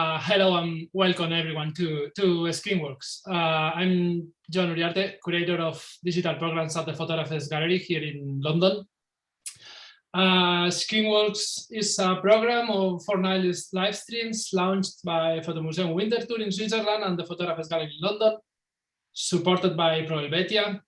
Hello and welcome everyone to Screenworks. I'm John Uriarte, curator of digital programs at the Photographers Gallery here in London. Screenworks is a program of 4 nihilist live streams launched by Fotomuseum Winterthur in Switzerland and the Photographers Gallery in London, supported by Pro Helvetia.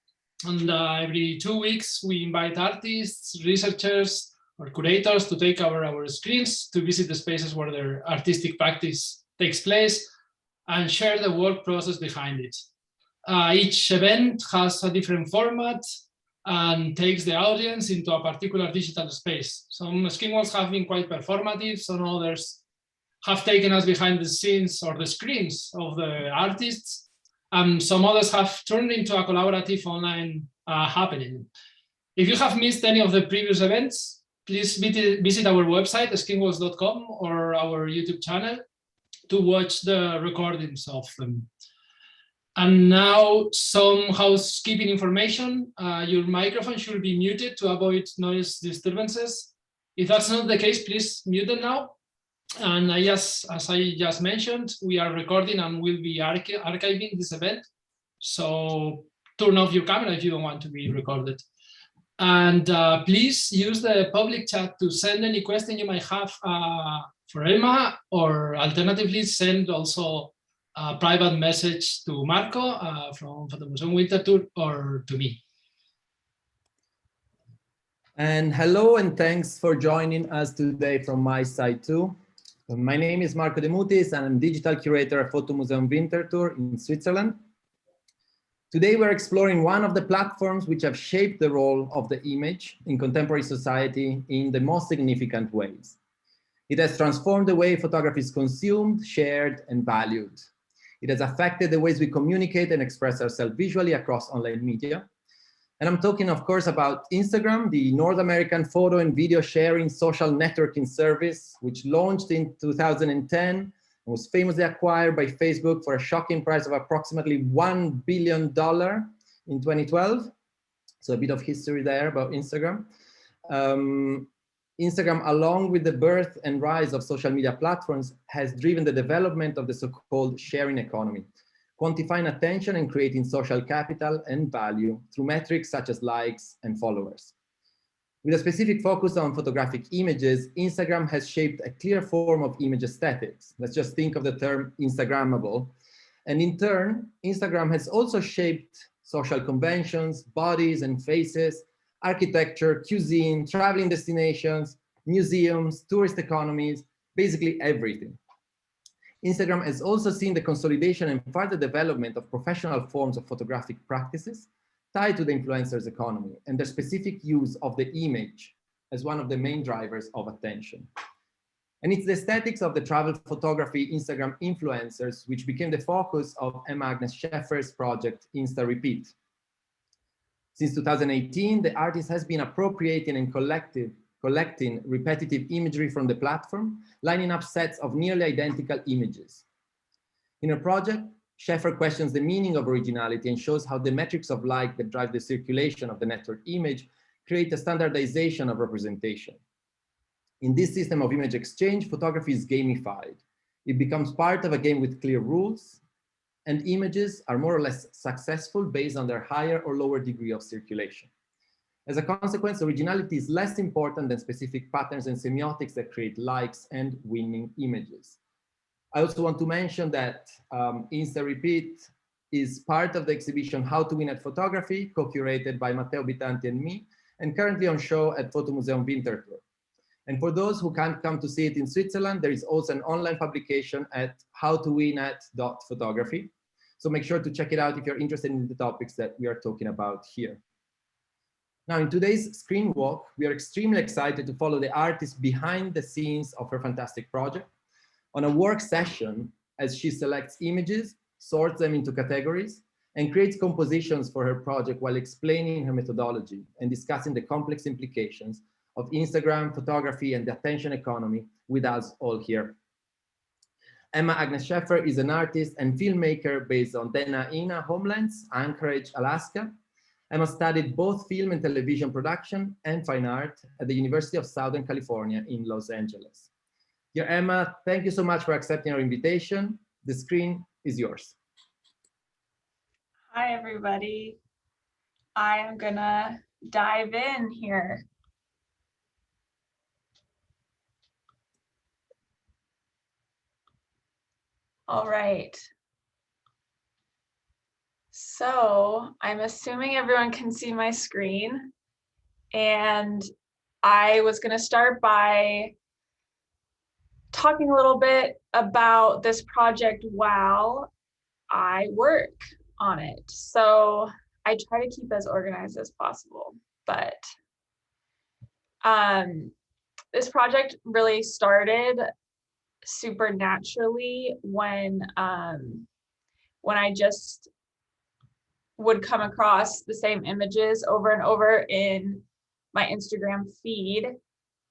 And every 2 weeks, we invite artists, researchers, or curators to take over our screens to visit the spaces where their artistic practice takes place and share the work process behind it. Each event has a different format and takes the audience into a particular digital space. Some screenwalks have been quite performative, some others have taken us behind the scenes or the screens of the artists, and some others have turned into a collaborative online happening. If you have missed any of the previous events, please visit our website, screenwalks.com, or our YouTube channel to watch the recordings of them. And now some housekeeping information. Your microphone should be muted to avoid noise disturbances. If that's not the case, please mute them now. And as I just mentioned, we are recording and will be archiving this event. So turn off your camera if you don't want to be recorded. And please use the public chat to send any question you might have for Emma, or alternatively send also a private message to Marco from Fotomuseum Winterthur or to me. And hello, and thanks for joining us today from my side too. My name is Marco De Mutis, and I'm digital curator at Fotomuseum Winterthur in Switzerland. Today, we're exploring one of the platforms which have shaped the role of the image in contemporary society in the most significant ways. It has transformed the way photography is consumed, shared, and valued. It has affected the ways we communicate and express ourselves visually across online media. And I'm talking, of course, about Instagram, the North American photo and video sharing social networking service, which launched in 2010 and was famously acquired by Facebook for a shocking price of approximately $1 billion in 2012. So a bit of history there about Instagram. Instagram, along with the birth and rise of social media platforms, has driven the development of the so-called sharing economy, quantifying attention and creating social capital and value through metrics such as likes and followers. With a specific focus on photographic images, Instagram has shaped a clear form of image aesthetics. Let's just think of the term Instagrammable. And in turn, Instagram has also shaped social conventions, bodies and faces, architecture, cuisine, traveling destinations, museums, tourist economies, basically everything. Instagram has also seen the consolidation and further development of professional forms of photographic practices tied to the influencers economy and their specific use of the image as one of the main drivers of attention. And it's the aesthetics of the travel photography Instagram influencers which became the focus of Agnes Sheffer's project Insta Repeat. Since 2018, the artist has been appropriating and collecting repetitive imagery from the platform, lining up sets of nearly identical images. In her project, Sheffer questions the meaning of originality and shows how the metrics of like that drive the circulation of the network image create a standardization of representation. In this system of image exchange, photography is gamified. It becomes part of a game with clear rules, and images are more or less successful based on their higher or lower degree of circulation. As a consequence, originality is less important than specific patterns and semiotics that create likes and winning images. I also want to mention that Insta Repeat is part of the exhibition How to Win at Photography, co-curated by Matteo Bitanti and me, and currently on show at Fotomuseum Winterthur. And for those who can't come to see it in Switzerland, there is also an online publication at howtowinat.photography. So make sure to check it out if you're interested in the topics that we are talking about here. Now, in today's screen walk, we are extremely excited to follow the artist behind the scenes of her fantastic project on a work session as she selects images, sorts them into categories, and creates compositions for her project while explaining her methodology and discussing the complex implications of Instagram, photography, and the attention economy with us all here. Agnes Sheffer is an artist and filmmaker based on Dena'ina Homelands, Anchorage, Alaska. Emma studied both film and television production and fine art at the University of Southern California in Los Angeles. Dear Emma, thank you so much for accepting our invitation. The screen is yours. Hi, everybody. I am gonna dive in here. All right. So I'm assuming everyone can see my screen. And I was gonna start by talking a little bit about this project while I work on it. So I try to keep as organized as possible, but this project really started super naturally when I just would come across the same images over and over in my Instagram feed.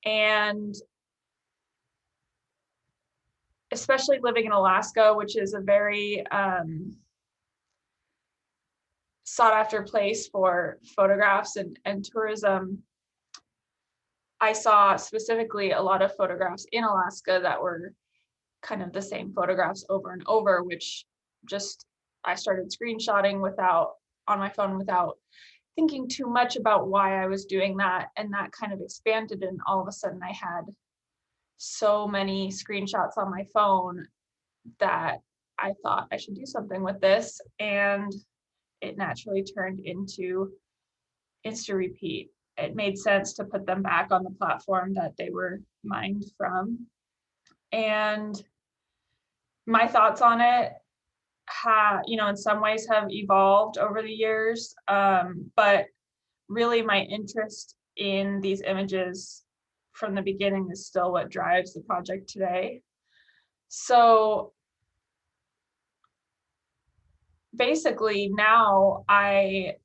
And especially living in Alaska, which is a very sought after place for photographs and tourism, I saw specifically a lot of photographs in Alaska that were kind of the same photographs over and over, which just I started screenshotting on my phone without thinking too much about why I was doing that. And that kind of expanded, and all of a sudden I had so many screenshots on my phone that I thought I should do something with this. And it naturally turned into Insta Repeat. It made sense to put them back on the platform that they were mined from. And my thoughts on it in some ways have evolved over the years, but really my interest in these images from the beginning is still what drives the project today. So basically now I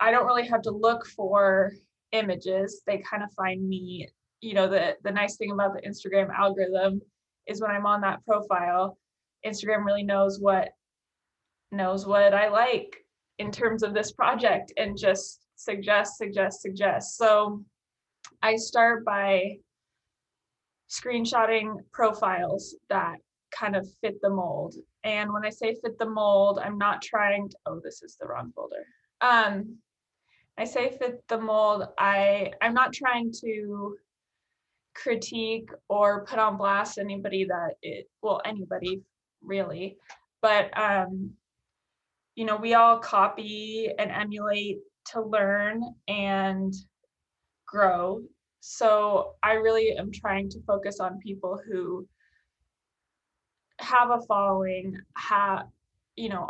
don't really have to look for images. They kind of find me. The nice thing about the Instagram algorithm is when I'm on that profile, Instagram really knows what I like in terms of this project and just suggest. So I start by screenshotting profiles that kind of fit the mold. And when I say fit the mold, I'm not trying to, oh, this is the wrong folder. I say fit the mold, I'm not trying to critique or put on blast anybody anybody really, but we all copy and emulate to learn and grow. So I really am trying to focus on people who have a following,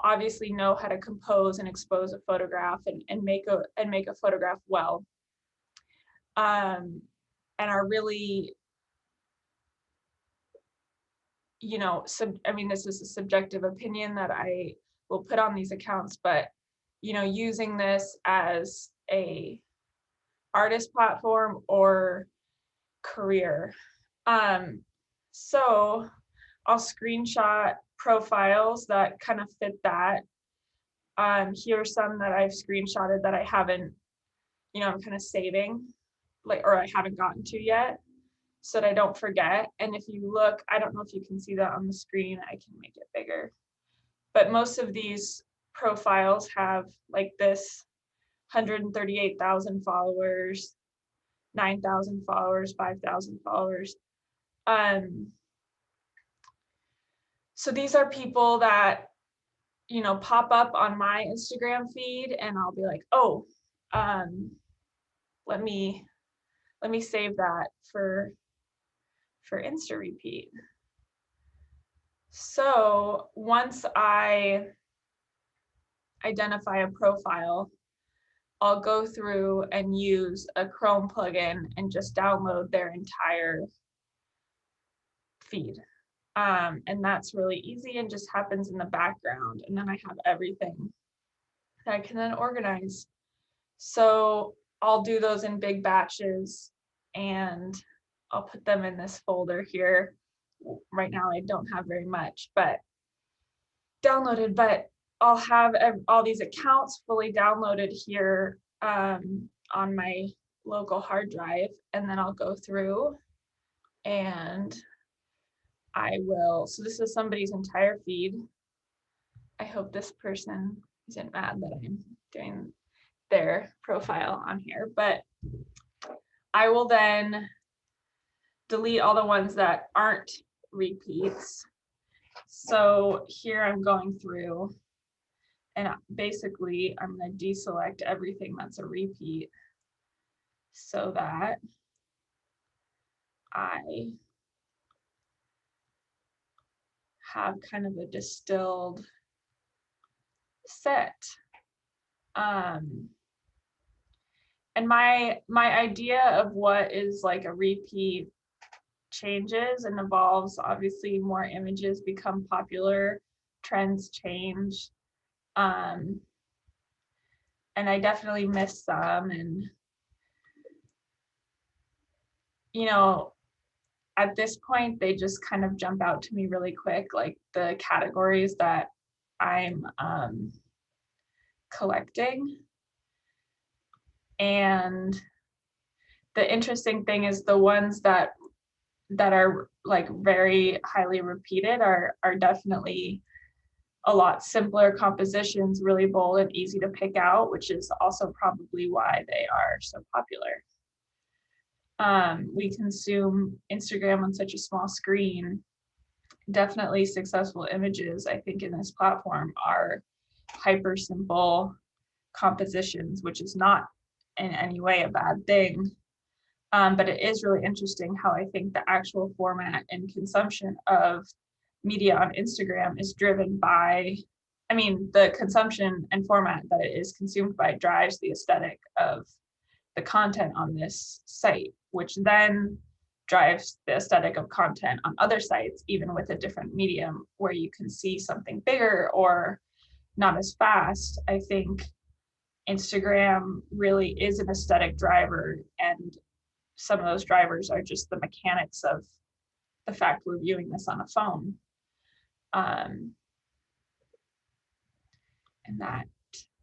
obviously know how to compose and expose a photograph and make a photograph well, and are really, this is a subjective opinion that I will put on these accounts, but using this as a artist platform or career. So I'll screenshot profiles that kind of fit that. Here's some that I've screenshotted that I haven't, I'm kind of saving, or I haven't gotten to yet, so that I don't forget. And if you look, I don't know if you can see that on the screen, I can make it bigger. But most of these profiles have like this 138,000 followers, 9,000 followers, 5,000 followers. So these are people that, pop up on my Instagram feed, and I'll be like, oh, let me save that for Insta Repeat. So once I identify a profile, I'll go through and use a Chrome plugin and just download their entire feed. And that's really easy and just happens in the background. And then I have everything that I can then organize. So I'll do those in big batches and I'll put them in this folder here. Right now I don't have very much, but downloaded, but I'll have all these accounts fully downloaded here on my local hard drive, and then I'll go through and I will, so this is somebody's entire feed. I hope this person isn't mad that I'm doing their profile on here, but I will then delete all the ones that aren't repeats. So here I'm going through, and basically I'm going to deselect everything that's a repeat so that I have kind of a distilled set. And my idea of what is like a repeat changes and evolves. Obviously, more images become popular, trends change. And I definitely miss some. And, you know, at this point, they just kind of jump out to me really quick, like the categories that I'm collecting. And the interesting thing is the ones that are like very highly repeated are definitely a lot simpler compositions, really bold and easy to pick out, which is also probably why they are so popular. We consume Instagram on such a small screen. Definitely successful images, I think, in this platform are hyper simple compositions, which is not in any way a bad thing. But it is really interesting how I think the actual format and consumption of media on Instagram is driven by, I mean, the consumption and format that it is consumed by drives the aesthetic of the content on this site, which then drives the aesthetic of content on other sites, even with a different medium where you can see something bigger or not as fast. I think Instagram really is an aesthetic driver, and some of those drivers are just the mechanics of the fact we're viewing this on a phone. And that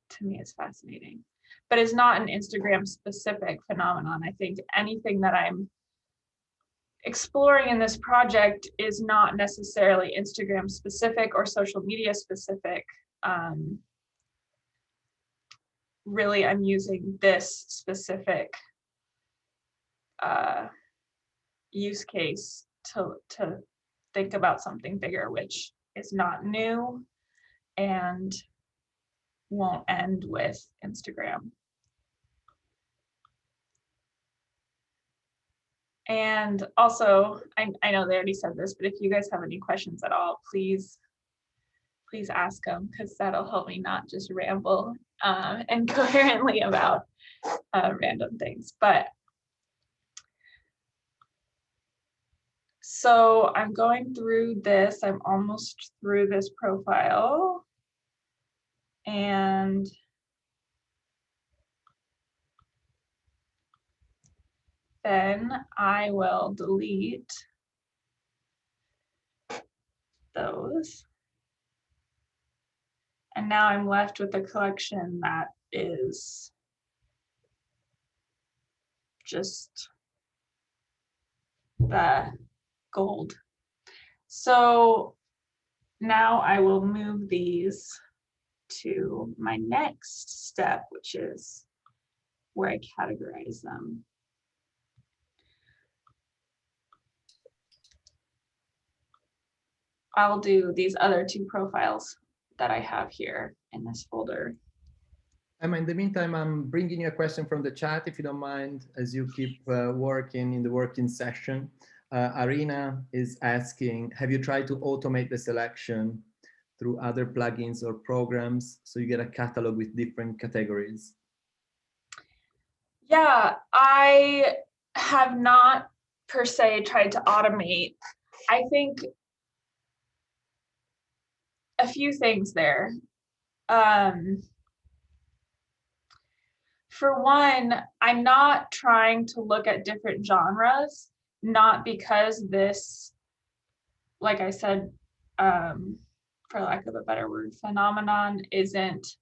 to me is fascinating, but is not an Instagram specific phenomenon. I think anything that I'm exploring in this project is not necessarily Instagram specific or social media specific. Really, I'm using this specific use case to think about something bigger, which is not new and won't end with Instagram. And also, I know they already said this, but if you guys have any questions at all, please ask them, because that'll help me not just ramble incoherently about random things. But so I'm going through this, I'm almost through this profile. And then I will delete those. And now I'm left with a collection that is just the gold. So now I will move these to my next step, which is where I categorize them. I'll do these other two profiles that I have here in this folder. Emma, in the meantime, I'm bringing you a question from the chat, if you don't mind, as you keep working in the working session. Arina is asking, have you tried to automate the selection through other plugins or programs so you get a catalog with different categories? Yeah, I have not per se tried to automate. I think a few things there. For one, I'm not trying to look at different genres, not because this, like I said, for lack of a better word, phenomenon isn't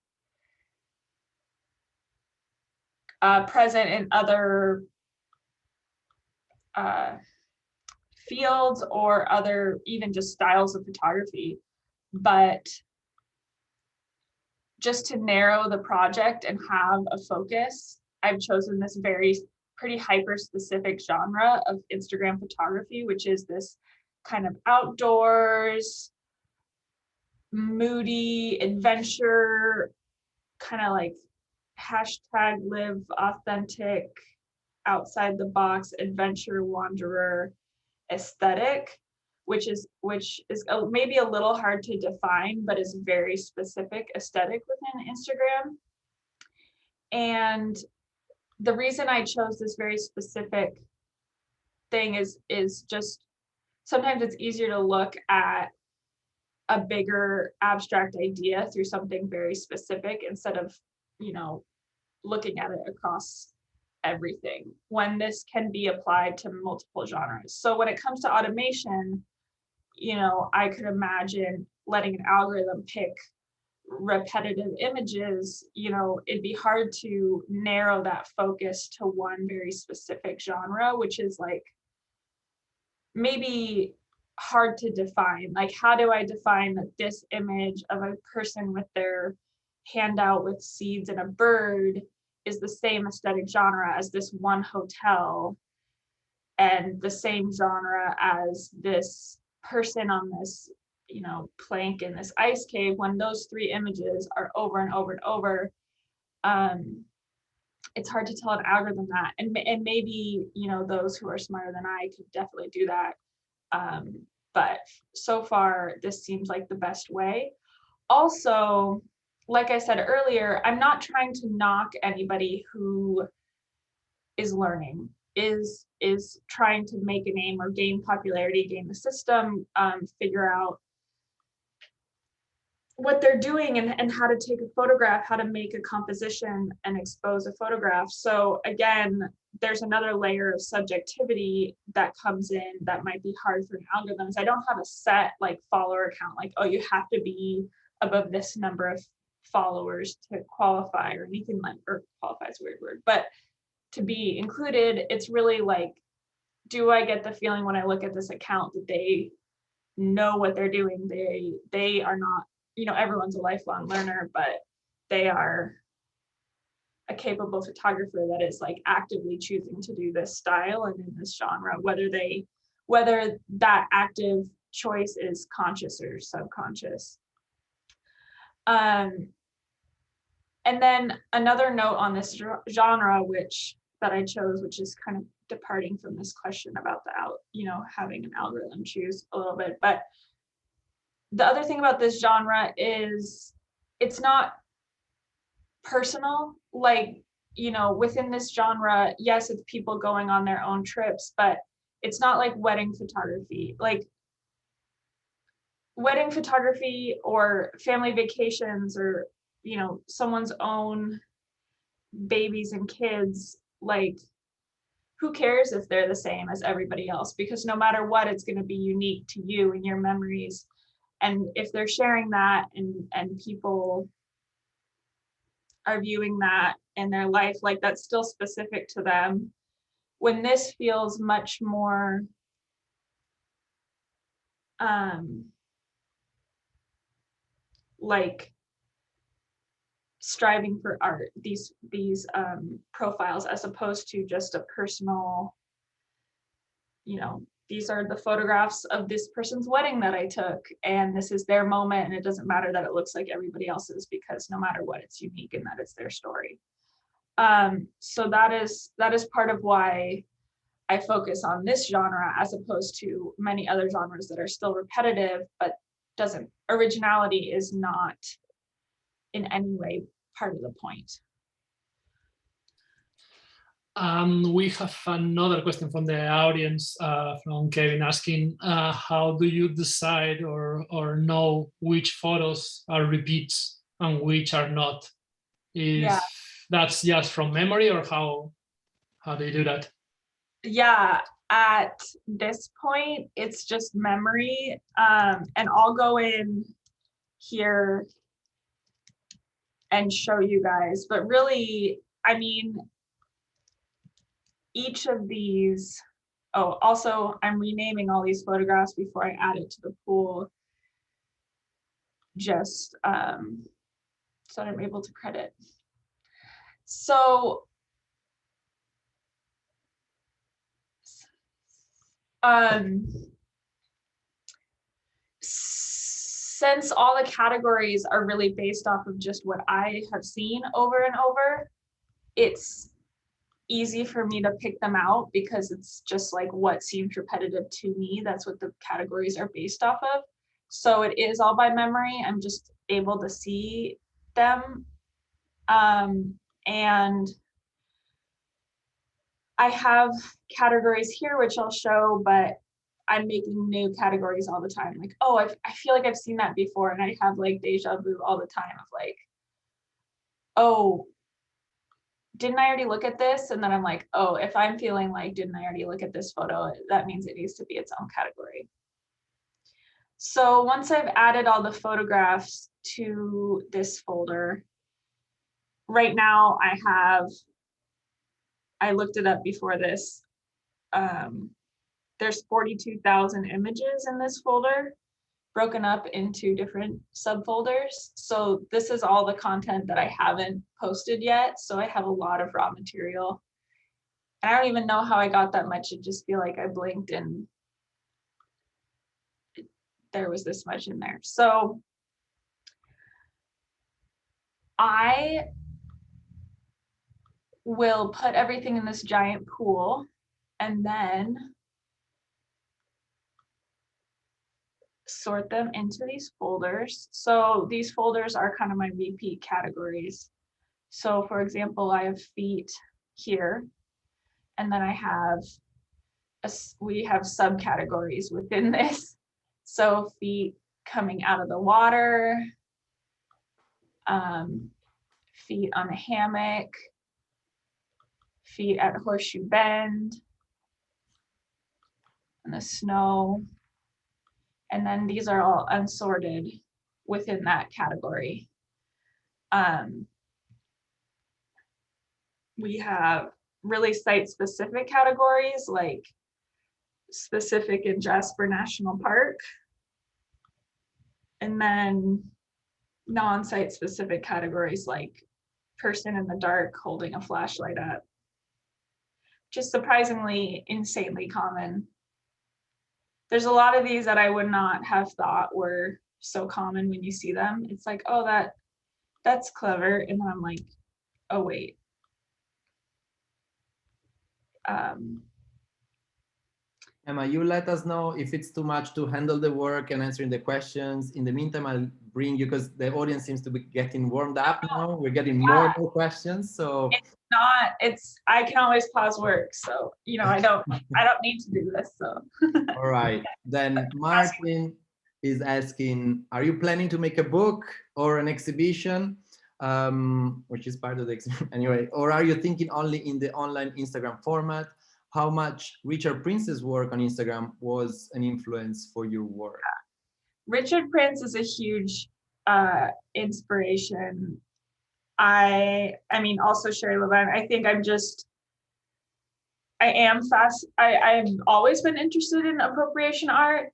present in other fields or other even just styles of photography. But just to narrow the project and have a focus, I've chosen this pretty hyper specific genre of Instagram photography, which is this kind of outdoors, moody adventure, kind of like hashtag live authentic, outside the box adventure wanderer aesthetic, which is maybe a little hard to define, but is very specific aesthetic within Instagram. And the reason I chose this very specific thing is just sometimes it's easier to look at a bigger abstract idea through something very specific instead of, you know, looking at it across everything, when this can be applied to multiple genres. So when it comes to automation, you know, I could imagine letting an algorithm pick repetitive images. You know, it'd be hard to narrow that focus to one very specific genre, which is like maybe hard to define. Like, how do I define that this image of a person with their hand out with seeds and a bird is the same aesthetic genre as this one hotel and the same genre as this person on this, you know, plank in this ice cave, when those three images are over and over and over? It's hard to tell an algorithm that, and maybe, you know, those who are smarter than I could definitely do that. But so far, this seems like the best way. Also, like I said earlier, I'm not trying to knock anybody who is learning, is trying to make a name or gain popularity, gain the system, figure out what they're doing and how to take a photograph, how to make a composition and expose a photograph. So again, there's another layer of subjectivity that comes in that might be hard for algorithms. I don't have a set like follower count, like, oh, you have to be above this number of followers to qualify or anything like, or qualify is a weird word, but to be included. It's really like, do I get the feeling when I look at this account that they know what they're doing? They are not, you know, everyone's a lifelong learner, but they are a capable photographer that is like actively choosing to do this style and in this genre, whether that active choice is conscious or subconscious. And then another note on this genre, that I chose, which is kind of departing from this question about having an algorithm choose a little bit. But the other thing about this genre is it's not personal. Like, you know, within this genre, yes, it's people going on their own trips, but it's not like wedding photography. Like wedding photography or family vacations or, you know, someone's own babies and kids, like, who cares if they're the same as everybody else? Because no matter what, it's going to be unique to you and your memories. And if they're sharing that and people are viewing that in their life, like, that's still specific to them. When this feels much more like striving for art, these profiles, as opposed to just a personal, you know, these are the photographs of this person's wedding that I took, and this is their moment, and it doesn't matter that it looks like everybody else's, because no matter what, it's unique and that it's their story. So that is part of why I focus on this genre as opposed to many other genres that are still repetitive, but originality is not in any way part of the point. We have another question from the audience, from Kevin, asking, how do you decide or know which photos are repeats and which are not? Is that's just from memory, or how do you do that? Yeah, at this point, it's just memory. And I'll go in here and show you guys, but really, I mean, each of these Oh, also, I'm renaming all these photographs before I add it to the pool, just so that I'm able to credit. So since all the categories are really based off of just what I have seen over and over, it's easy for me to pick them out because it's just like what seems repetitive to me. That's what the categories are based off of. So it is all by memory. I'm just able to see them. And I have categories here, which I'll show, but I'm making new categories all the time. Like, oh, I feel like I've seen that before. And I have like deja vu all the time of like, oh, didn't I already look at this? And then I'm like, oh, if I'm feeling like, didn't I already look at this photo? That means it needs to be its own category. So once I've added all the photographs to this folder, right now I looked it up before this. There's 42,000 images in this folder, broken up into different subfolders. So this is all the content that I haven't posted yet. So I have a lot of raw material. And I don't even know how I got that much. It just feel like I blinked and there was this much in there. So I will put everything in this giant pool and then sort them into these folders. So these folders are kind of my repeat categories. So for example, I have feet here, and then I have we have subcategories within this. So feet coming out of the water, feet on a hammock, feet at Horseshoe Bend, in the snow. And then these are all unsorted within that category. We have really site-specific categories like specific in Jasper National Park. And then non-site specific categories like person in the dark holding a flashlight up. Just surprisingly, insanely common. There's a lot of these that I would not have thought were so common when you see them. It's like, oh, that's clever. And then I'm like, oh, wait. Emma, you let us know if it's too much to handle the work and answering the questions. In the meantime, I'll bring you, because the audience seems to be getting warmed up now. We're getting more and more questions. So I can always pause work. So, I don't need to do this. So. All right. Then Martin is asking, are you planning to make a book or an exhibition? Which is part of the exhibition anyway, or are you thinking only in the online Instagram format? How much Richard Prince's work on Instagram was an influence for your work? Richard Prince is a huge inspiration. I mean, also Sherry Levine. I think I've always been interested in appropriation art.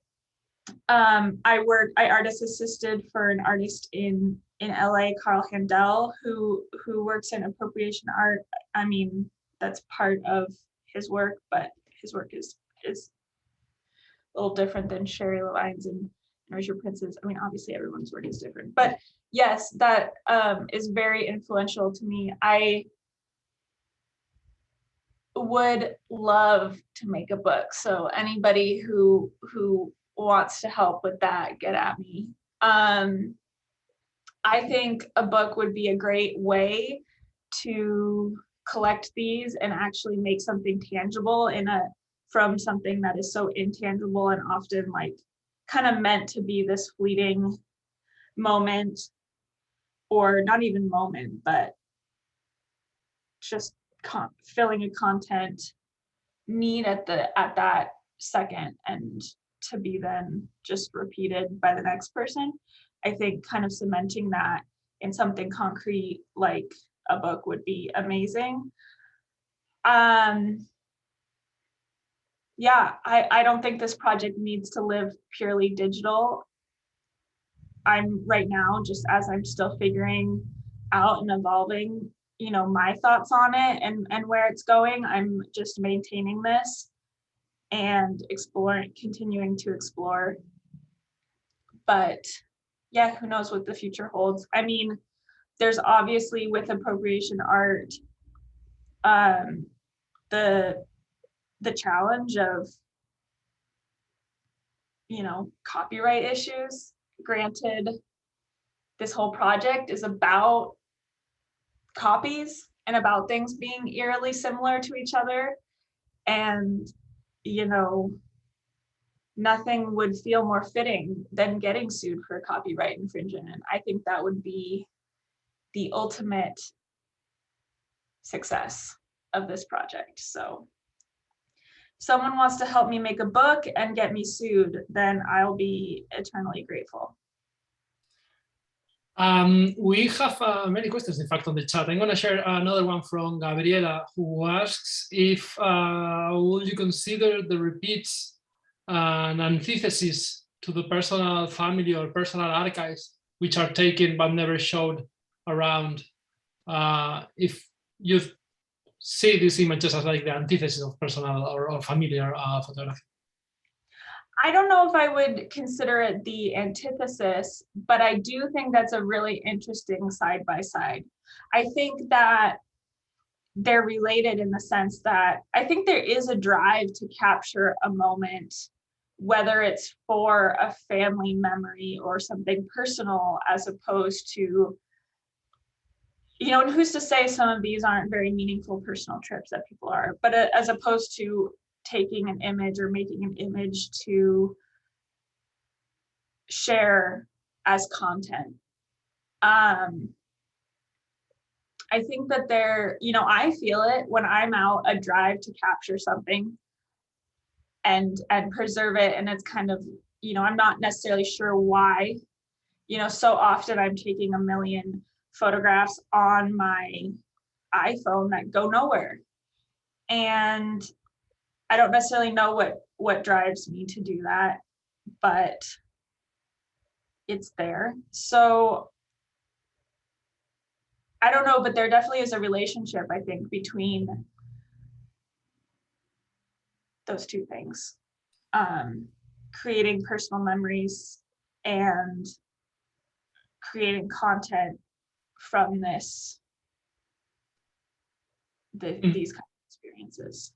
I artist assisted for an artist in LA, Carl Handel, who works in appropriation art. I mean, that's part of his work, but his work is a little different than Sherry Levine's and Richard Prince's. I mean, obviously everyone's work is different, but yes, that is very influential to me. I would love to make a book. So anybody who wants to help with that, get at me. I think a book would be a great way to collect these and actually make something tangible from something that is so intangible and often like kind of meant to be this fleeting moment, or not even moment, but just filling a content need at that second, and to be then just repeated by the next person. I think kind of cementing that in something concrete like a book would be amazing. yeah, I don't think this project needs to live purely digital. I'm right now, just as I'm still figuring out and evolving, you know, my thoughts on it and where it's going, I'm just maintaining this and continuing to explore. But yeah, who knows what the future holds. I mean, there's obviously with appropriation art, the challenge of, you know, copyright issues. Granted, this whole project is about copies and about things being eerily similar to each other. And, you know, nothing would feel more fitting than getting sued for copyright infringement. And I think that would be the ultimate success of this project. So if someone wants to help me make a book and get me sued, then I'll be eternally grateful. We have many questions, in fact, on the chat. I'm going to share another one from Gabriela, who asks if would you consider the repeats an antithesis to the personal family or personal archives, which are taken but never showed around, if you see these images as like the antithesis of personal or familiar photography? I don't know if I would consider it the antithesis, but I do think that's a really interesting side by side. I think that they're related in the sense that I think there is a drive to capture a moment, whether it's for a family memory or something personal, as opposed to, you know, and who's to say some of these aren't very meaningful personal trips that people are, but as opposed to taking an image or making an image to share as content. I think that they're, you know, I feel it when I'm out, a drive to capture something and preserve it. And it's kind of, you know, I'm not necessarily sure why, you know, so often I'm taking a million photographs on my iPhone that go nowhere. And I don't necessarily know what drives me to do that, but it's there. So I don't know, but there definitely is a relationship, I think, between those two things. Creating personal memories and creating content from these kind of experiences.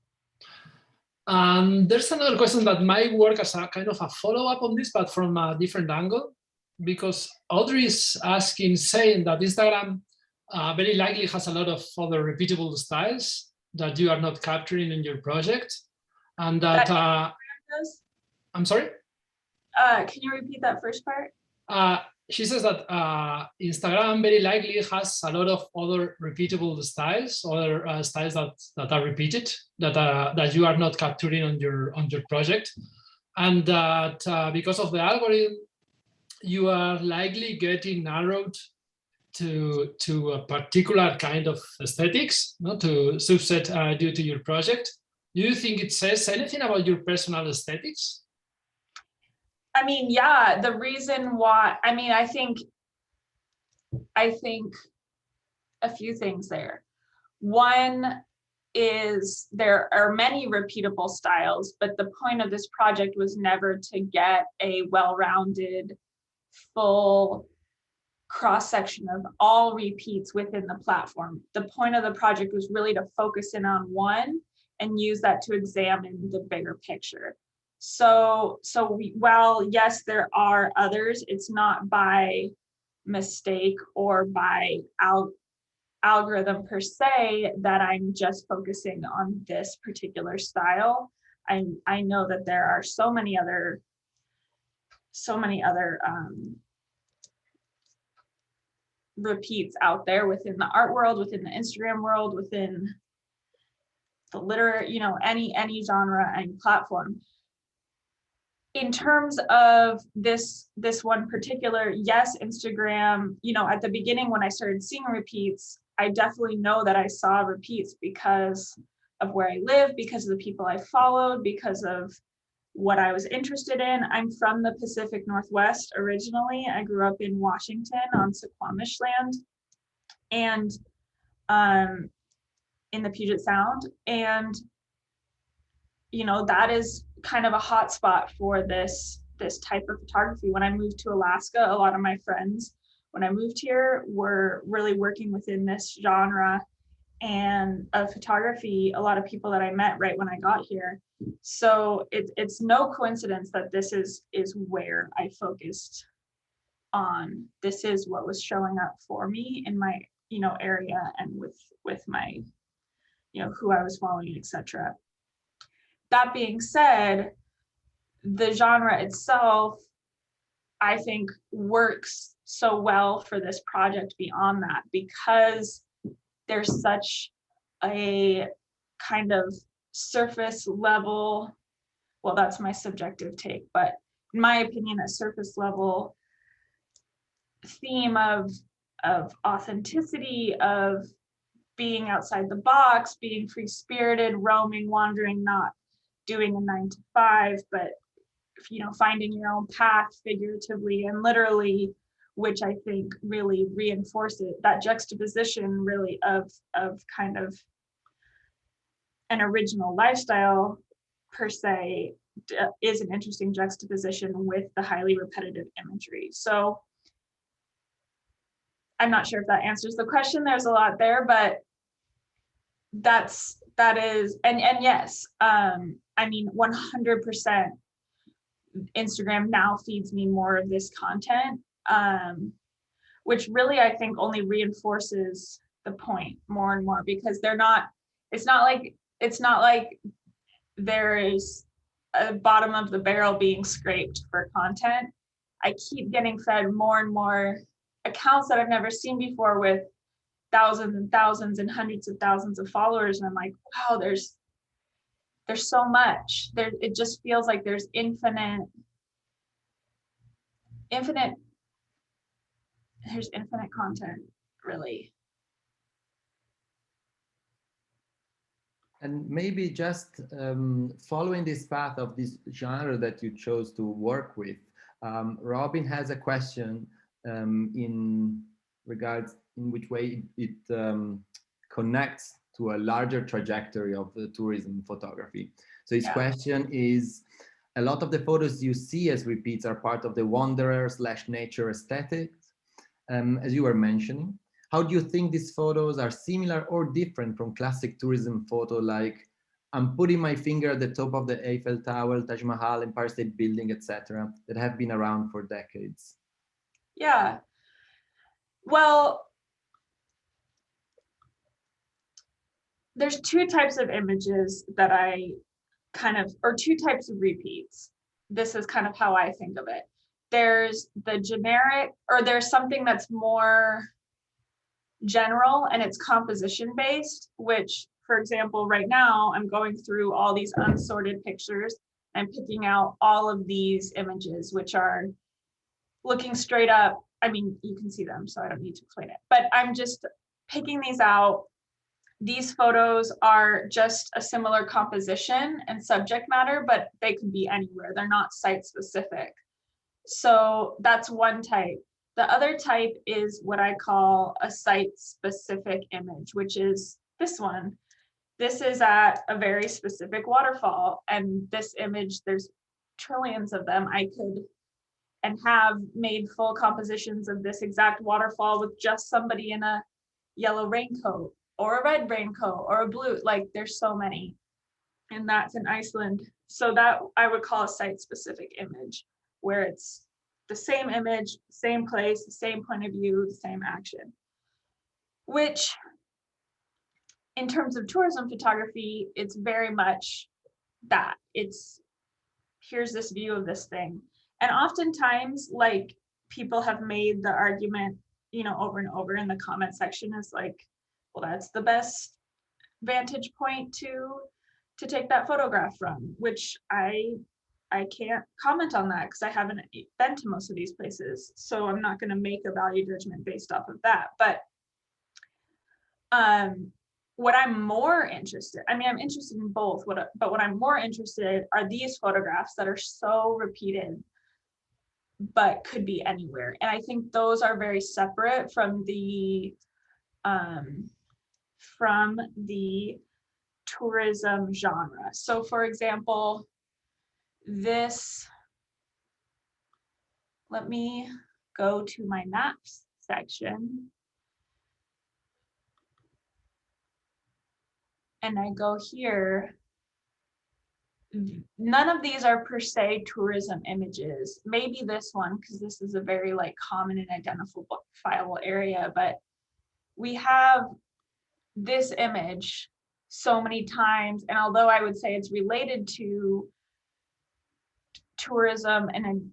There's another question that might work as a kind of a follow-up on this, but from a different angle, because Audrey is asking, saying that Instagram very likely has a lot of other repeatable styles that you are not capturing in your project, and that I'm sorry? Can you repeat that first part? She says that Instagram very likely has a lot of other repeatable styles, other styles that are repeated, that you are not capturing on your project, and that because of the algorithm, you are likely getting narrowed to a particular kind of aesthetics, not to subset due to your project. Do you think it says anything about your personal aesthetics? I mean, yeah, the reason why, I mean, I think a few things there. One is there are many repeatable styles, but the point of this project was never to get a well-rounded, full cross-section of all repeats within the platform. The point of the project was really to focus in on one and use that to examine the bigger picture. So while yes, there are others, it's not by mistake or by algorithm per se that I'm just focusing on this particular style. I know that there are so many other repeats out there within the art world, within the Instagram world, within the literary, you know, any genre and platform. In terms of this one particular, yes, Instagram, you know, at the beginning when I started seeing repeats, I definitely know that I saw repeats because where I live, because of the people I followed, because of what I was interested in. I'm from the Pacific Northwest originally. I grew up in Washington on Suquamish land and in the Puget Sound. And, you know, that is kind of a hot spot for this type of photography. When I moved to Alaska, a lot of my friends, when I moved here, were really working within this genre and of photography, a lot of people that I met right when I got here. So it's no coincidence that this is where I focused on. This is what was showing up for me in my, you know, area and with my, you know, who I was following, etc. That being said, the genre itself, I think, works so well for this project beyond that, because there's such a kind of surface level, well, that's my subjective take, but in my opinion, a surface level theme of authenticity, of being outside the box, being free-spirited, roaming, wandering, not doing a 9 to 5, but, you know, finding your own path figuratively and literally, which I think really reinforces that juxtaposition really of kind of an original lifestyle per se is an interesting juxtaposition with the highly repetitive imagery. So I'm not sure if that answers the question. There's a lot there, but that is, and yes, I mean, 100% Instagram now feeds me more of this content, which really I think only reinforces the point more and more, because it's not like there is a bottom of the barrel being scraped for content. I keep getting fed more and more accounts that I've never seen before with thousands and thousands and hundreds of thousands of followers, and I'm like, wow, there's so much there. It just feels like there's infinite content, really. And maybe just following this path of this genre that you chose to work with, Robin has a question in regards in which way it connects to a larger trajectory of the tourism photography. So his question is, a lot of the photos you see as repeats are part of the wanderer/nature aesthetics, as you were mentioning. How do you think these photos are similar or different from classic tourism photo, like I'm putting my finger at the top of the Eiffel Tower, Taj Mahal, Empire State Building, etc., that have been around for decades? Yeah, well, there's two types of images that or two types of repeats. This is kind of how I think of it. There's the generic, or there's something that's more general and it's composition based, which, for example, right now I'm going through all these unsorted pictures. I'm picking out all of these images, which are looking straight up. I mean, you can see them, so I don't need to explain it, but I'm just picking these out. These photos are just a similar composition and subject matter, but they could be anywhere. They're not site specific. So that's one type. The other type is what I call a site specific image, which is this one. This is at a very specific waterfall. And this image, there's trillions of them. I could and have made full compositions of this exact waterfall with just somebody in a yellow raincoat or a red raincoat or a blue, like there's so many. And that's in Iceland. So that I would call a site specific image, where it's the same image, same place, the same point of view, the same action. Which, in terms of tourism photography, it's very much that. It's, here's this view of this thing. And oftentimes, like, people have made the argument, you know, over and over in the comment section, is like, well, that's the best vantage point to take that photograph from, which I can't comment on that because I haven't been to most of these places. So I'm not going to make a value judgment based off of that. But what I'm more interested, I mean, I'm interested in both, but what I'm more interested in are these photographs that are so repeated, but could be anywhere. And I think those are very separate from the tourism genre. So for example, this, let me go to my maps section. And I go here. None of these are per se tourism images. Maybe this one, because this is a very like common and identifiable area, but we have this image so many times. And although I would say it's related to tourism and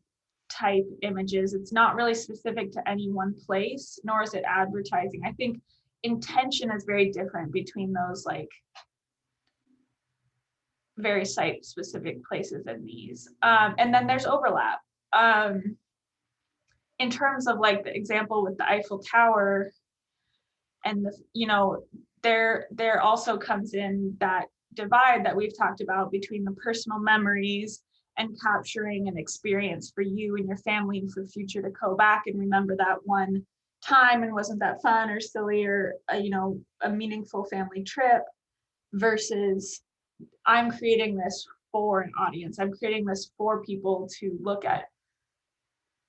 type images, it's not really specific to any one place, nor is it advertising. I think intention is very different between those like very site specific places and these. And then there's overlap. In terms of like the example with the Eiffel Tower and the, you know, there also comes in that divide that we've talked about between the personal memories and capturing an experience for you and your family and for future to go back and remember that one time and wasn't that fun or silly or you know, a meaningful family trip, versus I'm creating this for an audience. I'm creating this for people to look at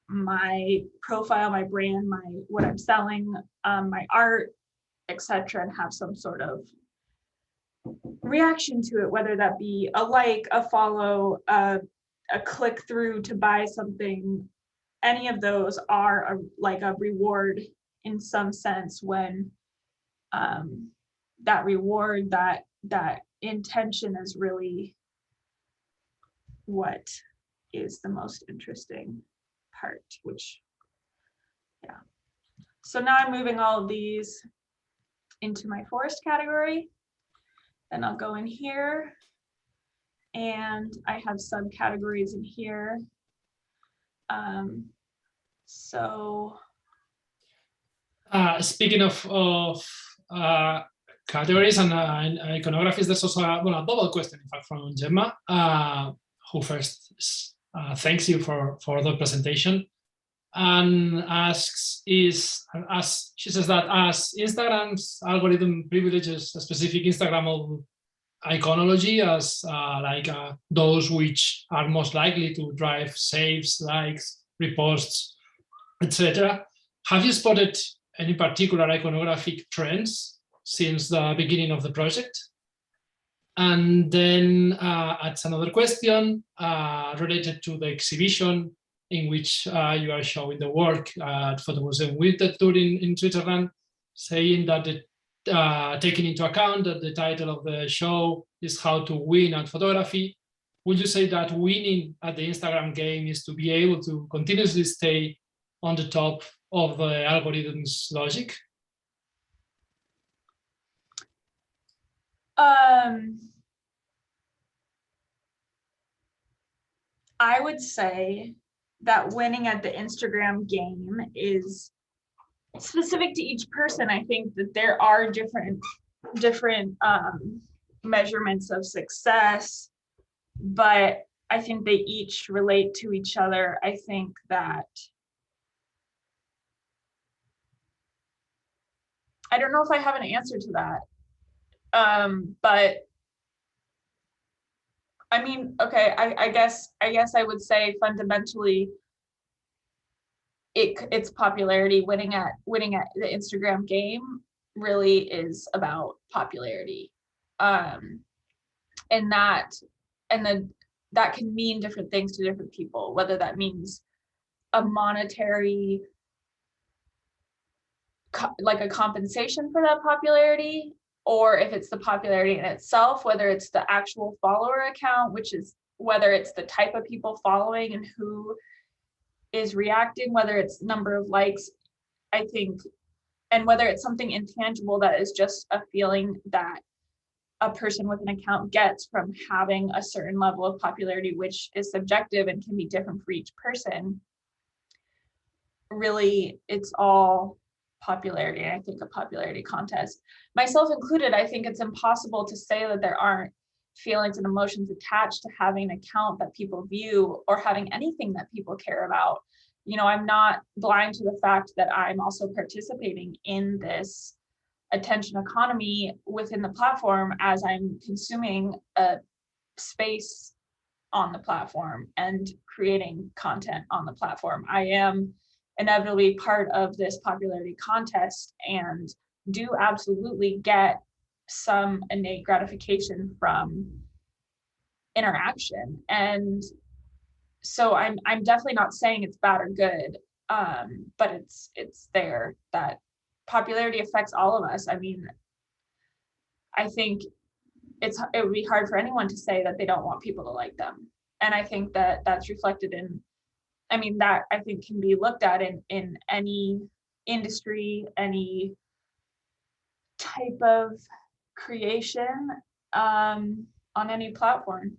my profile, my brand, my what I'm selling, my art, etc., and have some sort of reaction to it, whether that be a like, a follow, a click through to buy something. Any of those are like a reward in some sense when that reward, that intention is really what is the most interesting part, which, yeah. So now I'm moving all of these into my forest category. Then I'll go in here and I have subcategories in here. Speaking of categories and iconographies, there's also a double question, in fact, from Gemma, who first thanks you for the presentation and asks, she says that as Instagram's algorithm privileges a specific Instagrammable iconology as those which are most likely to drive saves, likes, reposts, etc. Have you spotted any particular iconographic trends since the beginning of the project? And then adds another question related to the exhibition in which you are showing the work for the Museum Winterthur in Switzerland, saying that taking into account that the title of the show is How to Win at Photography, would you say that winning at the Instagram game is to be able to continuously stay on the top of the algorithm's logic? I would say that winning at the Instagram game is specific to each person. I think that there are different measurements of success, but I think they each relate to each other. I think that, I don't know if I have an answer to that, but I mean, okay, I guess I would say fundamentally its popularity, winning at the Instagram game really is about popularity. And that can mean different things to different people, whether that means a monetary like a compensation for that popularity, or if it's the popularity in itself, whether it's the actual follower account, which is whether it's the type of people following and who is reacting, whether it's number of likes, I think, and whether it's something intangible that is just a feeling that a person with an account gets from having a certain level of popularity, which is subjective and can be different for each person. Really, it's all popularity. And I think a popularity contest, myself included, I think it's impossible to say that there aren't feelings and emotions attached to having an account that people view or having anything that people care about. You know, I'm not blind to the fact that I'm also participating in this attention economy within the platform as I'm consuming a space on the platform and creating content on the platform. I am inevitably part of this popularity contest and do absolutely get some innate gratification from interaction. And so I'm definitely not saying it's bad or good, but it's there that popularity affects all of us. I mean, I think it would be hard for anyone to say that they don't want people to like them. And I think that that's reflected in, I mean, that I think can be looked at in any industry, any type of creation, on any platform.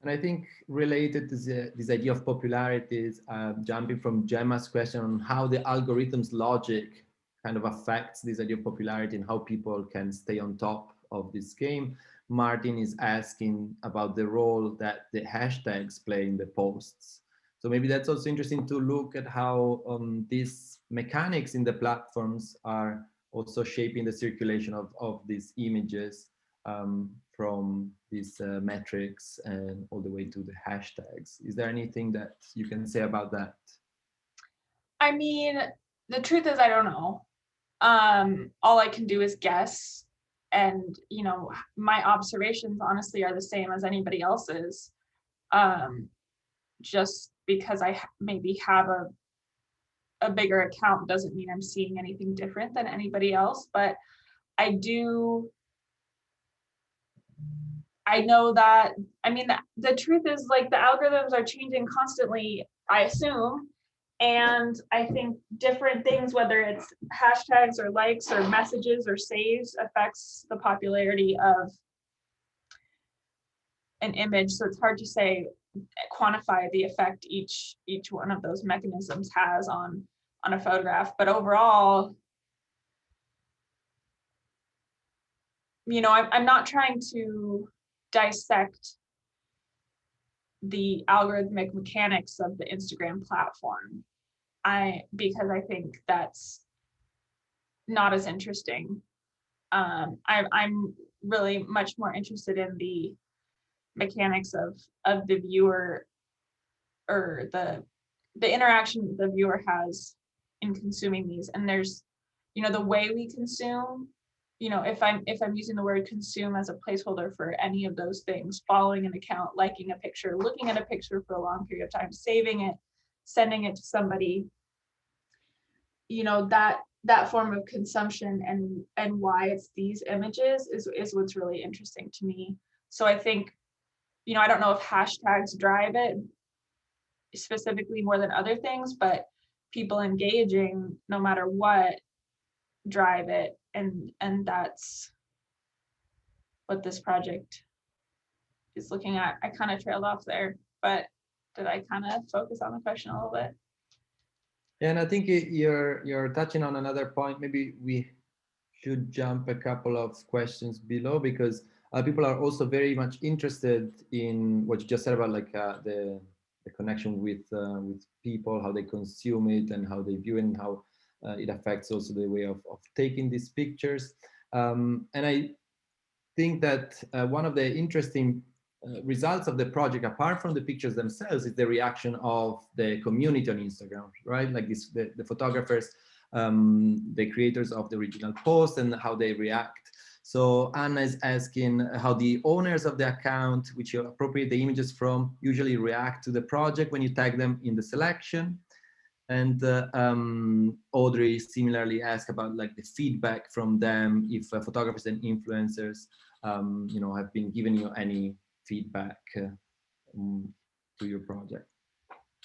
And I think related to this idea of popularity is jumping from Gemma's question on how the algorithm's logic kind of affects this idea of popularity and how people can stay on top of this game. Martin is asking about the role that the hashtags play in the posts. So maybe that's also interesting to look at how these mechanics in the platforms are also shaping the circulation of these images, from these metrics and all the way to the hashtags. Is there anything that you can say about that? I mean, the truth is I don't know. All I can do is guess. And, you know, my observations honestly are the same as anybody else's. Just because I maybe have a bigger account doesn't mean I'm seeing anything different than anybody else. But I know that, I mean, the truth is, like, the algorithms are changing constantly, I assume. And I think different things, whether it's hashtags or likes or messages or saves, affects the popularity of an image. So it's hard to say, quantify the effect each one of those mechanisms has on a photograph. But overall, you know, I'm not trying to dissect the algorithmic mechanics of the Instagram platform, because I think that's not as interesting. I'm really much more interested in the mechanics of the viewer, or the interaction the viewer has in consuming these. And there's, you know, the way we consume, you know, if I'm using the word consume as a placeholder for any of those things, following an account, liking a picture, looking at a picture for a long period of time, saving it, sending it to somebody, you know, that form of consumption and why it's these images is what's really interesting to me. So I think, you know, I don't know if hashtags drive it specifically more than other things, but people engaging no matter what drive it, and that's what this project is looking at. I kind of trailed off there, but did I kind of focus on the question a little bit? Yeah, and I think you're touching on another point. Maybe we should jump a couple of questions below, because people are also very much interested in what you just said about, like, the connection with people, how they consume it and how they view it, and how it affects also the way of taking these pictures. And I think that one of the interesting results of the project, apart from the pictures themselves, is the reaction of the community on Instagram, right? Like the photographers, the creators of the original post, and how they react. So Anna is asking how the owners of the account, which you appropriate the images from, usually react to the project when you tag them in the selection. And Audrey similarly asked about, like, the feedback from them, if photographers and influencers, you know, have been giving you any feedback to your project.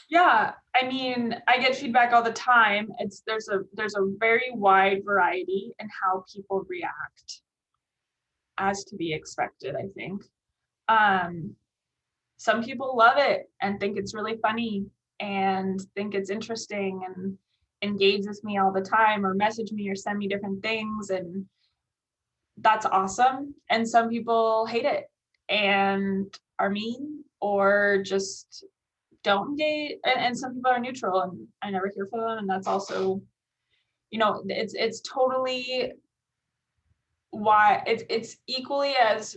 Yeah, I mean, I get feedback all the time. There's a very wide variety in how people react, as to be expected, I think. Some people love it and think it's really funny. and think it's interesting and engage with me all the time or message me or send me different things, and that's awesome. And some people hate it and are mean or just don't engage, and some people are neutral and I never hear from them, and that's also, you know, it's totally why it's equally as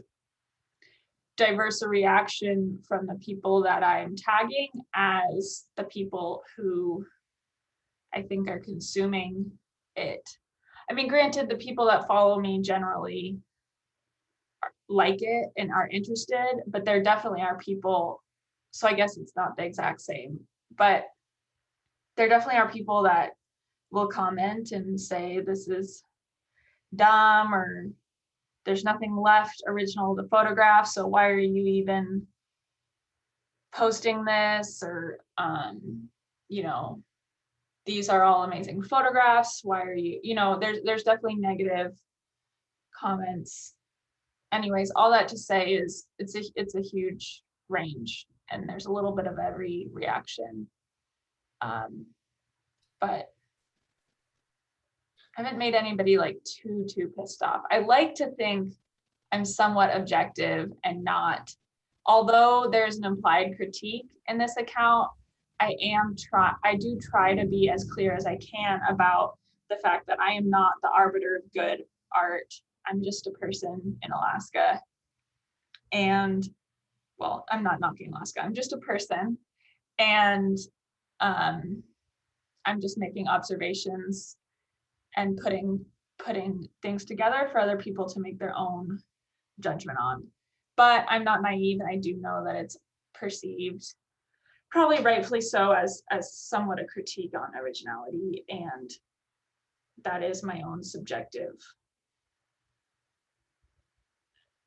diverse a reaction from the people that I'm tagging as the people who I think are consuming it. I mean, granted, the people that follow me generally like it and are interested, but there definitely are people, so I guess it's not the exact same, but there definitely are people that will comment and say this is dumb, or there's nothing left original to photograph, so why are you even posting this, or you know, these are all amazing photographs, why are you, you know, there's definitely negative comments. Anyways, all that to say is it's a huge range, and there's a little bit of every reaction, but I haven't made anybody like too pissed off. I like to think I'm somewhat objective and not, although there's an implied critique in this account, I do try to be as clear as I can about the fact that I am not the arbiter of good art. I'm just a person in Alaska. And well, I'm not knocking Alaska, I'm just a person. And I'm just making observations and putting things together for other people to make their own judgment on. But I'm not naive, and I do know that it's perceived, probably rightfully so, as somewhat a critique on originality, and that is my own subjective.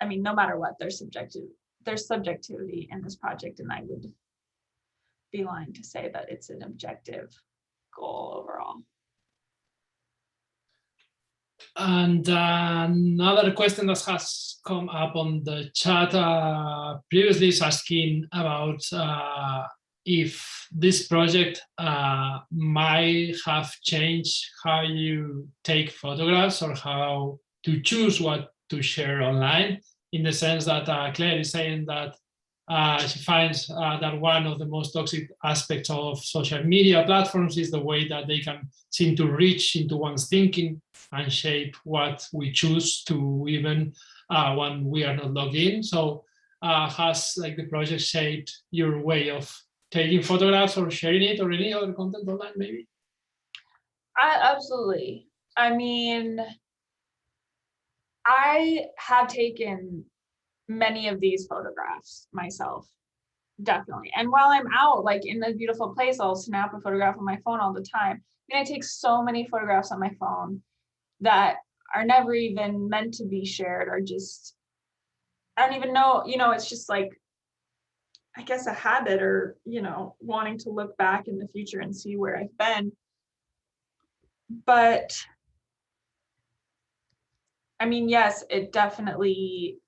I mean, no matter what, there's subjectivity in this project, and I would be lying to say that it's an objective goal overall. And another question that has come up on the chat previously is asking about if this project might have changed how you take photographs or how to choose what to share online, in the sense that Claire is saying that she finds that one of the most toxic aspects of social media platforms is the way that they can seem to reach into one's thinking and shape what we choose to, even when we are not logged in. So has like the project shaped your way of taking photographs or sharing it, or any other content online maybe? Absolutely. I mean, I have taken many of these photographs myself, definitely. And while I'm out, like in a beautiful place, I'll snap a photograph on my phone all the time. I mean, I take so many photographs on my phone that are never even meant to be shared, or just, I don't even know, you know, it's just like, I guess a habit, or, you know, wanting to look back in the future and see where I've been. But I mean, yes, it definitely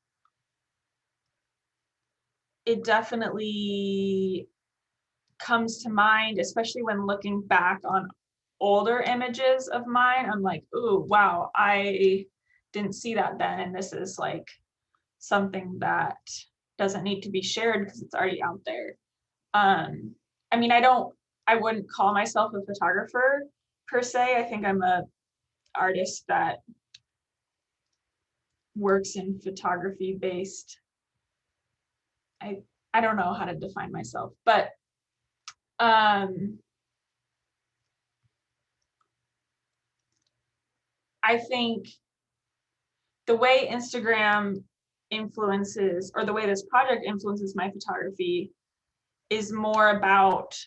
comes to mind, especially when looking back on older images of mine. I'm like, ooh, wow, I didn't see that then, and this is like something that doesn't need to be shared because it's already out there. I mean, I wouldn't call myself a photographer per se. I think I'm a artist that works in photography based. I don't know how to define myself, but I think the way Instagram influences, or the way this project influences my photography, is more about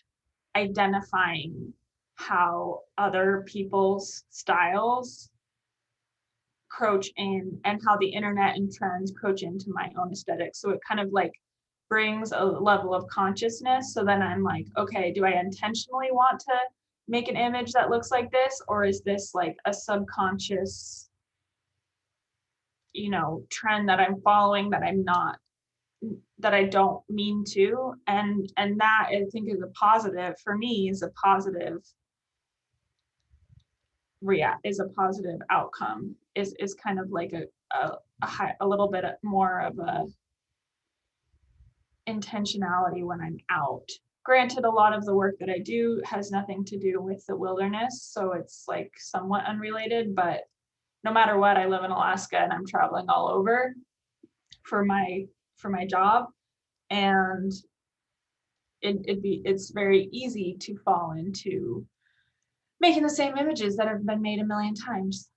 identifying how other people's styles encroach in, and how the internet and trends encroach into my own aesthetic. So it kind of like brings a level of consciousness. So then I'm like, okay, do I intentionally want to make an image that looks like this, or is this like a subconscious, you know, trend that I'm following that I'm not that I don't mean to, and that I think is a positive for me, is a positive outcome, is kind of like a little bit more of a intentionality when I'm out. Granted, a lot of the work that I do has nothing to do with the wilderness, so it's like somewhat unrelated, but no matter what, I live in Alaska and I'm traveling all over for my job, and it's very easy to fall into making the same images that have been made a million times,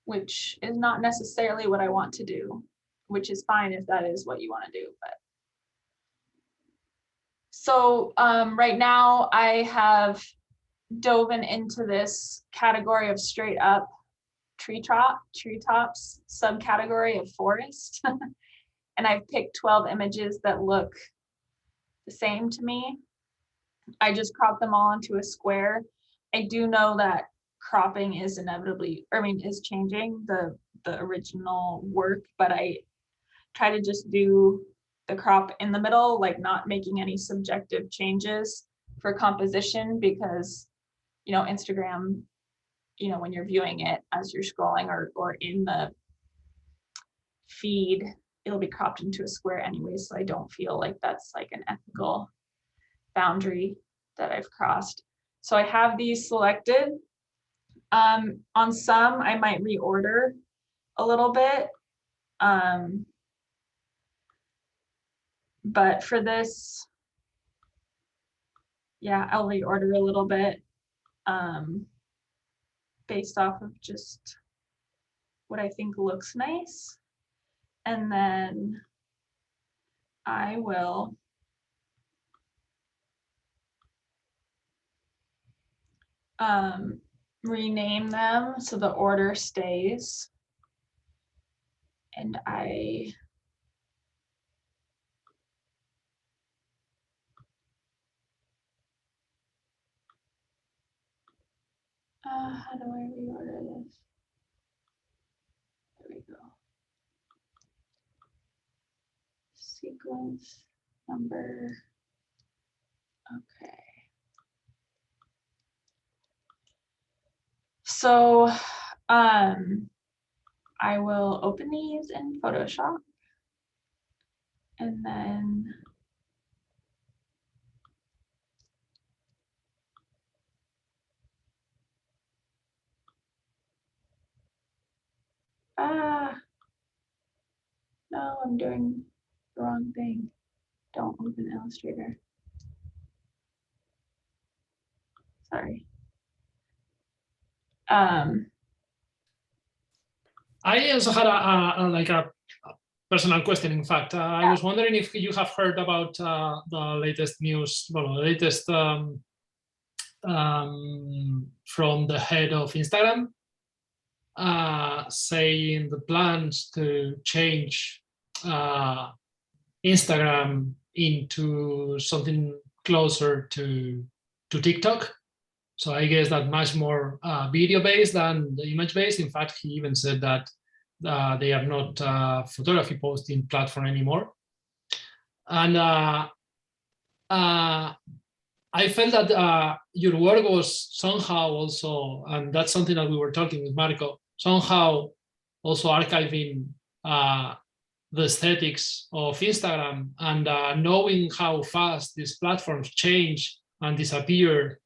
which is not necessarily what I want to do, which is fine if that is what you want to do. But so right now I have dove into this category of straight up treetops subcategory of forest. And I've picked 12 images that look the same to me. I just cropped them all into a square. I do know that cropping is is changing the original work, but I try to just do the crop in the middle, like not making any subjective changes for composition, because, you know, Instagram, you know, when you're viewing it as you're scrolling or in the feed, it'll be cropped into a square anyway. So I don't feel like that's like an ethical boundary that I've crossed. So I have these selected. On some, I might reorder a little bit. But for this, yeah, I'll reorder a little bit based off of just what I think looks nice. And then I will rename them so the order stays. And how do I reorder this? There we go. Sequence number. Okay. So I will open these in Photoshop, and then no, I'm doing the wrong thing. Don't open Illustrator. Sorry. I also had a personal question. In fact, I was wondering if you have heard about the latest news, well, the latest from the head of Instagram, saying the plans to change Instagram into something closer to TikTok. So I guess that much more video-based than the image-based. In fact, he even said that they are not photography posting platform anymore. And I felt that your work was somehow also, and that's something that we were talking with Marco, somehow also archiving the aesthetics of Instagram, and knowing how fast these platforms change and disappear,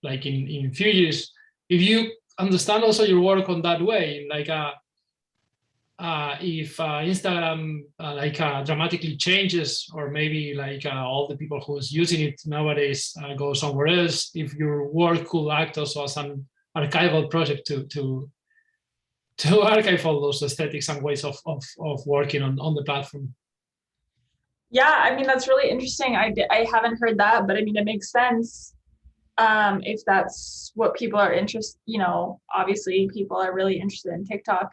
like in few years. If you understand also your work on that way, like if Instagram dramatically changes, or maybe all the people who's using it nowadays go somewhere else, if your work could act also as an archival project to archive all those aesthetics and ways of working on the platform. Yeah, I mean, that's really interesting. I haven't heard that, but I mean, it makes sense. If that's what people are interested, you know, obviously people are really interested in TikTok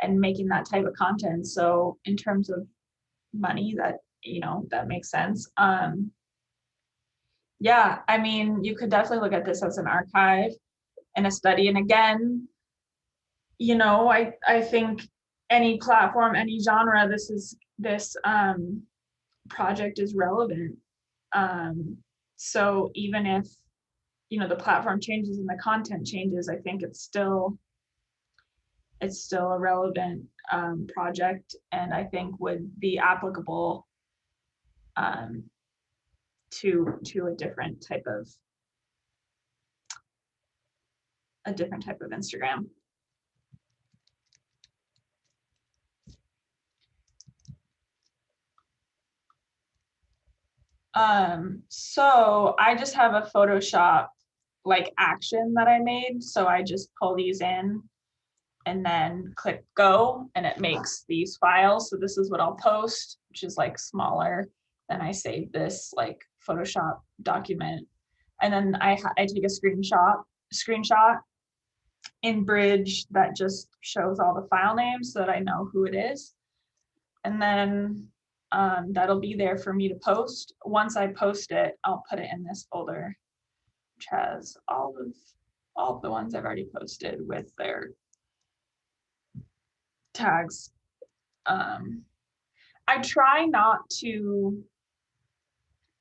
and making that type of content. So in terms of money, that, you know, that makes sense. Yeah, I mean, you could definitely look at this as an archive and a study. And again, you know, I think any platform, any genre, this project is relevant. So even if, you know, the platform changes and the content changes, I think it's still a relevant project, and I think would be applicable to a different type of Instagram. So I just have a Photoshop like action that I made. So I just pull these in and then click go, and it makes these files. So this is what I'll post, which is like smaller. Then I save this like Photoshop document, and then I take a screenshot in Bridge that just shows all the file names so that I know who it is. And then that'll be there for me to post. Once I post it, I'll put it in this folder, which has all of the ones I've already posted with their tags. I try not to,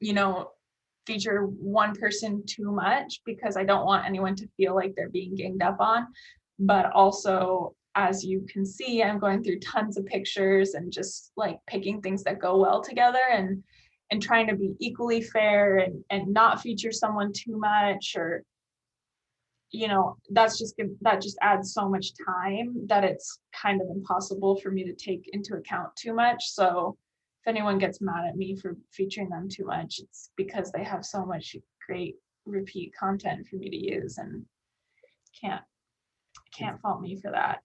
you know, feature one person too much, because I don't want anyone to feel like they're being ganged up on. But also, as you can see, I'm going through tons of pictures and just like picking things that go well together, and trying to be equally fair and not feature someone too much, or, you know, that just adds so much time that it's kind of impossible for me to take into account too much. So if anyone gets mad at me for featuring them too much, it's because they have so much great repeat content for me to use, and can't fault me for that.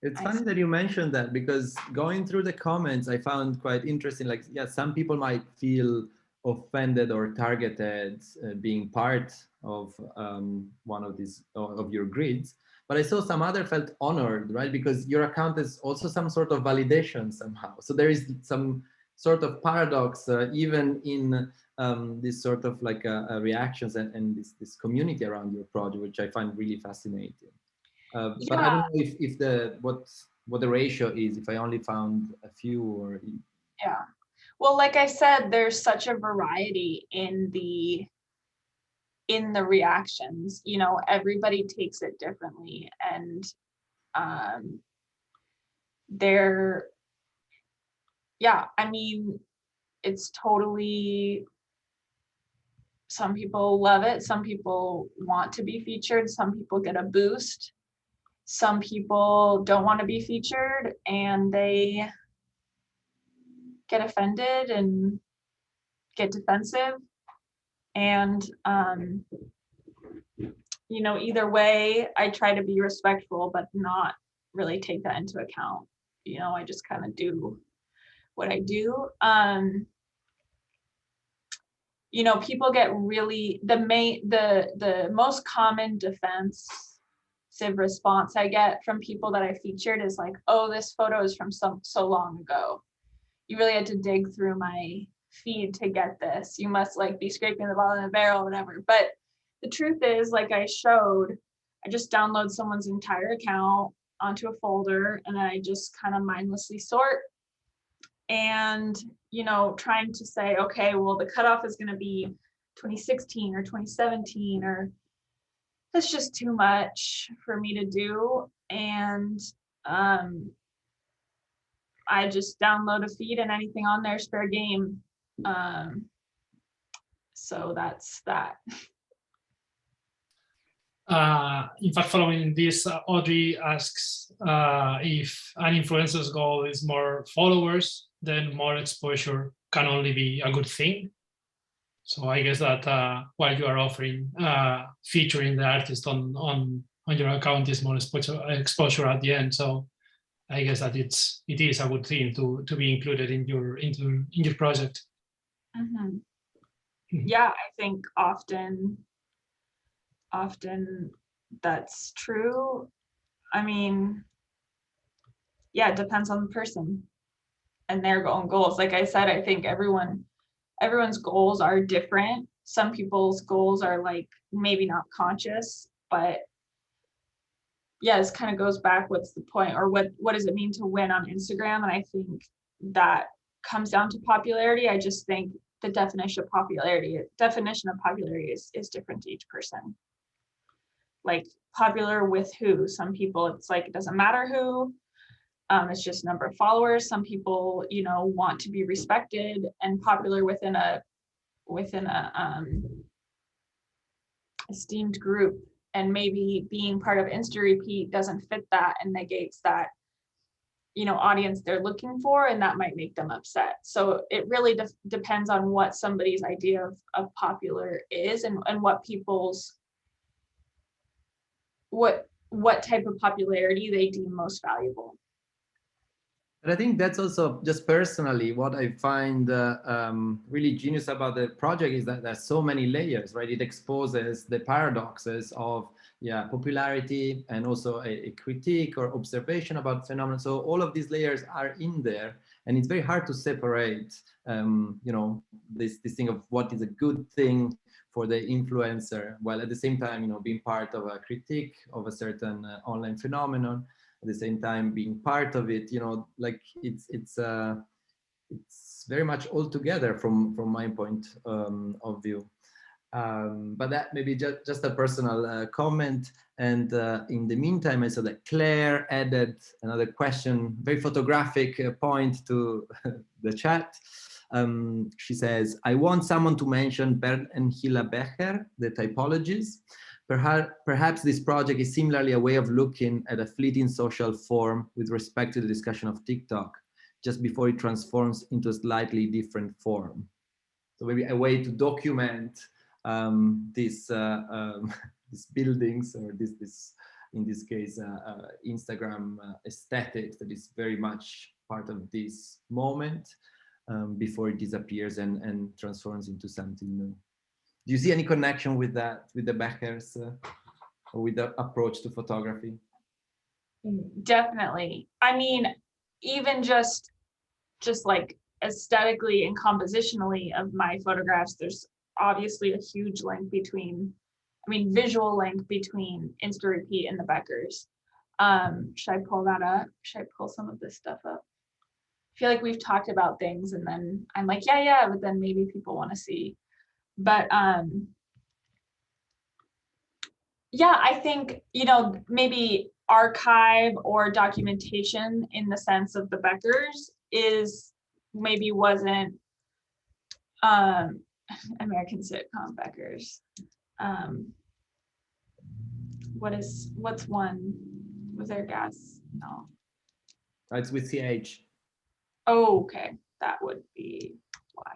It's funny that you mentioned that, because going through the comments, I found quite interesting. Like, yeah, some people might feel offended or targeted being part of one of these of your grids, but I saw some other felt honored, right? Because your account is also some sort of validation somehow. So there is some sort of paradox even in this sort of like reactions and this community around your project, which I find really fascinating. But I don't know if what the ratio is, if I only found a few or. Yeah. Well, like I said, there's such a variety in the reactions. You know, everybody takes it differently, and I mean, it's totally, some people love it, some people want to be featured, some people get a boost, some people don't want to be featured and they get offended and get defensive. And you know, either way, I try to be respectful but not really take that into account. You know, I just kind of do what I do. You know, people get really, the most common defensive response I get from people that I featured is like, oh, this photo is from so long ago. You really had to dig through my feed to get this. You must like be scraping the bottom of the barrel or whatever. But the truth is, like I showed, I just download someone's entire account onto a folder, and then I just kind of mindlessly sort. And, you know, trying to say, okay, well, the cutoff is going to be 2016 or 2017, or that's just too much for me to do. And I just download a feed, and anything on there is fair game. So that's that. In fact, following this, Audrey asks if an influencer's goal is more followers, then more exposure can only be a good thing. So I guess that while you are offering featuring the artist on your account is more exposure at the end. So I guess that it is a good thing to be included in your project. Mm-hmm. Mm-hmm. Yeah, I think often that's true. I mean, yeah, it depends on the person and their own goals. Like I said, I think everyone's goals are different. Some people's goals are like maybe not conscious, but yeah, this kind of goes back, what's the point, or what does it mean to win on Instagram? And I think that comes down to popularity. I just think the definition of popularity is different to each person. Like, popular with who? Some people, it's like, it doesn't matter who, it's just number of followers. Some people, you know, want to be respected and popular within a esteemed group, and maybe being part of InstaRepeat doesn't fit that and negates that, you know, audience they're looking for, and that might make them upset. So it really depends on what somebody's idea of popular is, and what people's what type of popularity they deem most valuable. And I think that's also, just personally, what I find really genius about the project is that there's so many layers, right? It exposes the paradoxes of popularity, and also a critique or observation about phenomena. So all of these layers are in there, and it's very hard to separate, you know, this thing of what is a good thing for the influencer, while at the same time, you know, being part of a critique of a certain online phenomenon. At the same time being part of it, you know, like it's very much all together from my point of view. But that maybe just a personal comment. And in the meantime, I saw that Claire added another question, very photographic point to the chat. She says, I want someone to mention Bernd and Hilla Becher, the typologies. Perhaps this project is similarly a way of looking at a fleeting social form with respect to the discussion of TikTok, just before it transforms into a slightly different form. So maybe a way to document these buildings, or this in this case, Instagram aesthetic that is very much part of this moment before it disappears and transforms into something new. Do you see any connection with that, with the Bechers, or with the approach to photography? Definitely. I mean, even just like aesthetically and compositionally of my photographs, there's obviously a huge link between, I mean, visual link between InstaRepeat and the Bechers. Should I pull that up? Should I pull some of this stuff up? I feel like we've talked about things and then I'm like, yeah, but then maybe people want to see. But yeah, I think, you know, maybe archive or documentation in the sense of the Bechers is maybe wasn't American sitcom Bechers. What's one? Was there gas? No. It's with CH. Oh, okay, that would be why.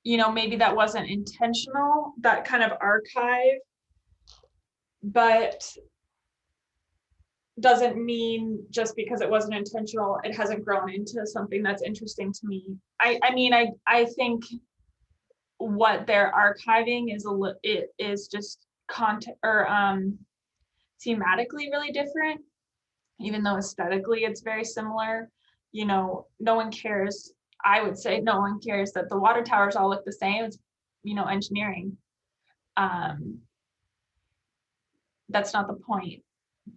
You know, maybe that wasn't intentional, that kind of archive, but doesn't mean just because it wasn't intentional, it hasn't grown into something that's interesting to me. I mean, I think what they're archiving is just content or thematically really different, even though aesthetically it's very similar. You know, no one cares. I would say no one cares that the water towers all look the same. It's, you know, engineering. That's not the point.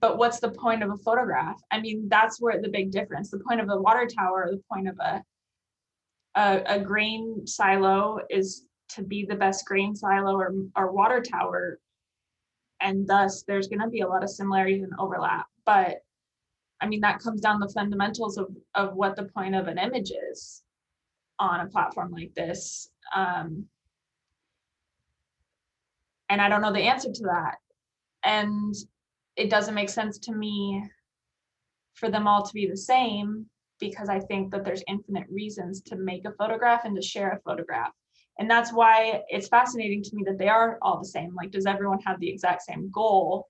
But what's the point of a photograph? I mean, that's where the big difference. The point of a water tower, the point of a grain silo is to be the best grain silo or water tower. And thus there's going to be a lot of similarities and overlap. But I mean, that comes down to the fundamentals of what the point of an image is on a platform like this. And I don't know the answer to that. And it doesn't make sense to me for them all to be the same, because I think that there's infinite reasons to make a photograph and to share a photograph. And that's why it's fascinating to me that they are all the same. Like, does everyone have the exact same goal?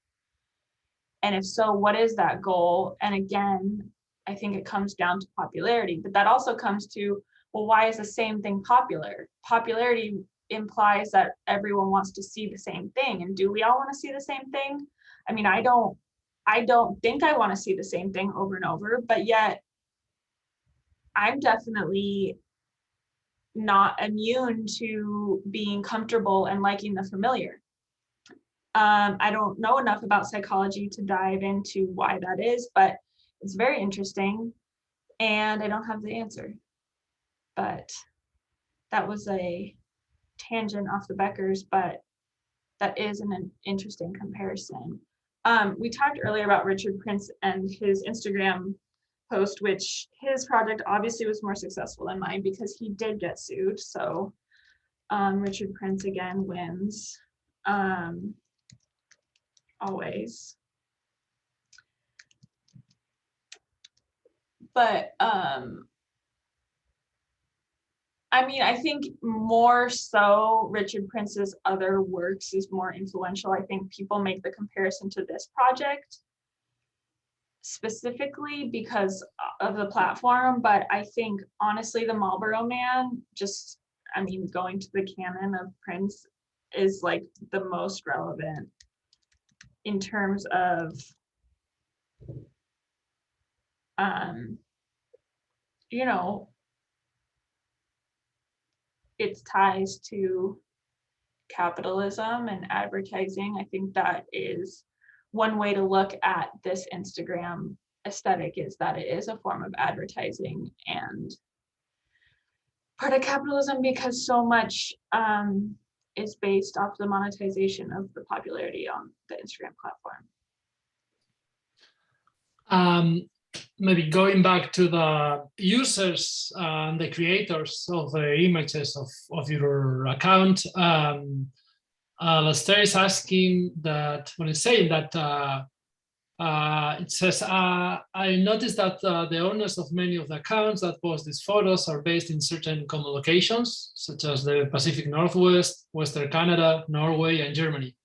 And if so, what is that goal? And again, I think it comes down to popularity, but that also comes to, well, why is the same thing popular? Popularity implies that everyone wants to see the same thing. And do we all want to see the same thing? I mean, I don't think I want to see the same thing over and over, but yet I'm definitely, not immune to being comfortable and liking the familiar. I don't know enough about psychology to dive into why that is, but it's very interesting, and I don't have the answer. But that was a tangent off the Beckers, but that is an interesting comparison. We talked earlier about Richard Prince and his Instagram post, which his project obviously was more successful than mine because he did get sued. So Richard Prince again wins. Always. But I mean, I think more so Richard Prince's other works is more influential. I think people make the comparison to this project specifically because of the platform, but I think honestly the Marlboro Man, just, I mean, going to the canon of Prince is like the most relevant in terms of you know, its ties to capitalism and advertising. I think that is one way to look at this Instagram aesthetic, is that it is a form of advertising and part of capitalism, because so much is based off the monetization of the popularity on the Instagram platform. Maybe going back to the users and the creators of the images of your account, Lester is asking that, when it's saying that, it says, I noticed that the owners of many of the accounts that post these photos are based in certain common locations, such as the Pacific Northwest, Western Canada, Norway, and Germany.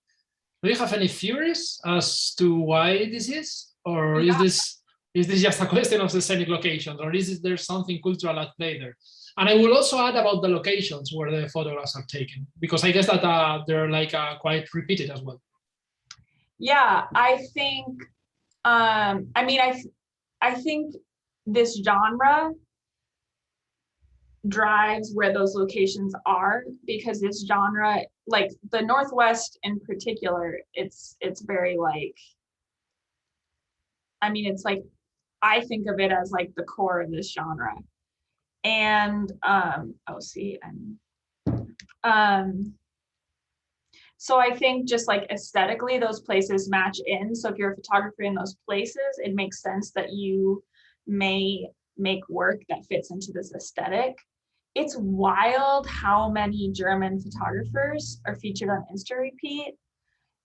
Do you have any theories as to why this is? Or is this just a question of the scenic locations, or is there something cultural at play there? And I will also add about the locations where the photographs are taken, because I guess that they're like quite repeated as well. Yeah, I think, I mean, I think this genre drives where those locations are, because this genre, like the Northwest in particular, it's very like, I mean, it's like, I think of it as like the core of this genre. And so I think just like aesthetically, those places match in. So if you're a photographer in those places, it makes sense that you may make work that fits into this aesthetic. It's wild how many German photographers are featured on InstaRepeat.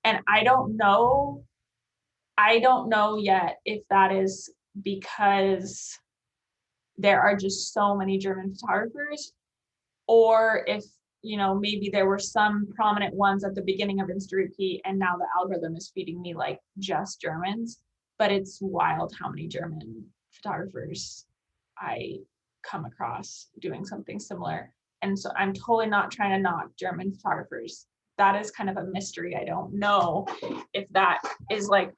And I don't know yet if that is because there are just so many German photographers, or if, you know, maybe there were some prominent ones at the beginning of InstaRepeat and now the algorithm is feeding me like just Germans. But it's wild how many German photographers I come across doing something similar. And so I'm totally not trying to knock German photographers. That is kind of a mystery. I don't know if that is like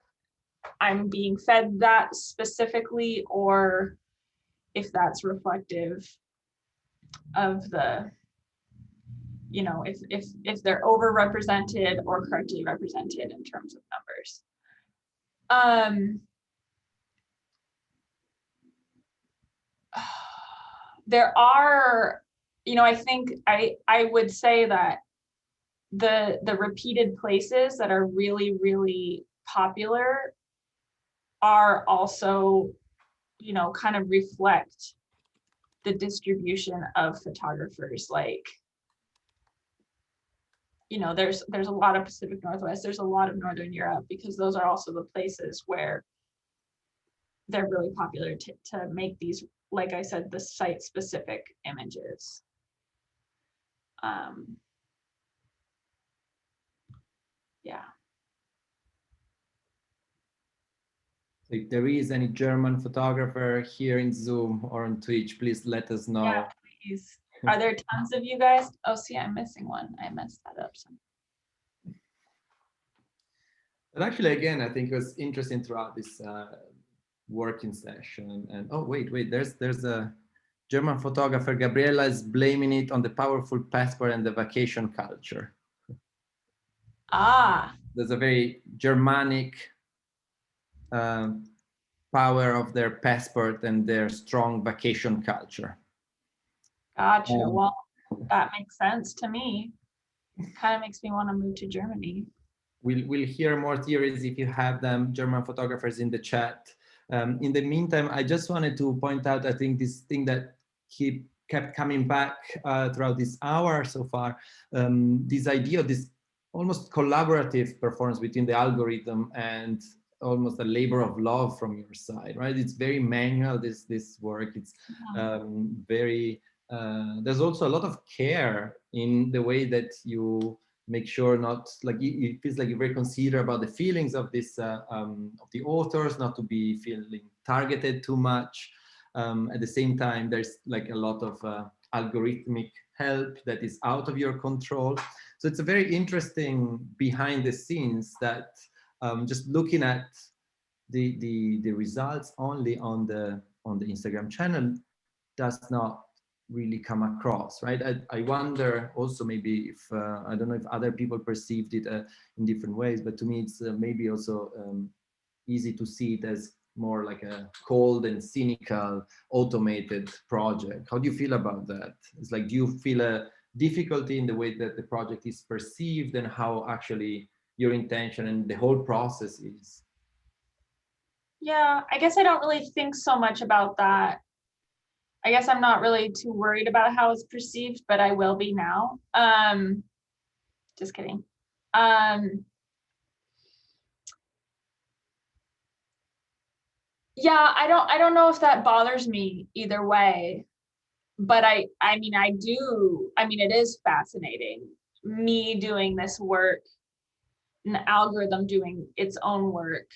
I'm being fed that specifically, or if that's reflective of the, you know, if they're overrepresented or correctly represented in terms of numbers. There are, you know, I think I would say that the repeated places that are really, really popular are also, you know, kind of reflect the distribution of photographers. Like, you know, there's a lot of Pacific Northwest, there's a lot of Northern Europe, because those are also the places where they're really popular to make these, like I said, the site specific images. Yeah. If there is any German photographer here in Zoom or on Twitch, please let us know. Yeah, please. Are there tons of you guys? Oh, see, I'm missing one. I messed that up. But actually, again, I think it was interesting throughout this working session. And oh, wait, there's a German photographer Gabriella is blaming it on the powerful passport and the vacation culture. Ah, There's a very Germanic power of their passport and their strong vacation culture. gotcha. Well, that makes sense to me. Kind of makes me want to move to Germany. We'll hear more theories if you have them, German photographers, in the chat. In the meantime, I just wanted to point out, I think this thing that kept coming back throughout this hour so far, this idea of this almost collaborative performance between the algorithm and almost a labor of love from your side, right? It's very manual, this work. It's very, there's also a lot of care in the way that you make sure not like it feels like you're very considerate about the feelings of this of the authors, not to be feeling targeted too much. At the same time, there's like a lot of algorithmic help that is out of your control. So it's a very interesting behind the scenes that just looking at the results only on the Instagram channel does not really come across, right? I wonder also maybe if, I don't know if other people perceived it in different ways, but to me it's maybe also easy to see it as more like a cold and cynical automated project. How do you feel about that? It's like, do you feel a difficulty in the way that the project is perceived and how actually your intention and the whole process is? Yeah, I guess I don't really think so much about that. I guess I'm not really too worried about how it's perceived, but I will be now. Just kidding. Yeah, I don't know if that bothers me either way, but I mean, it is fascinating, me doing this work, an algorithm doing its own work,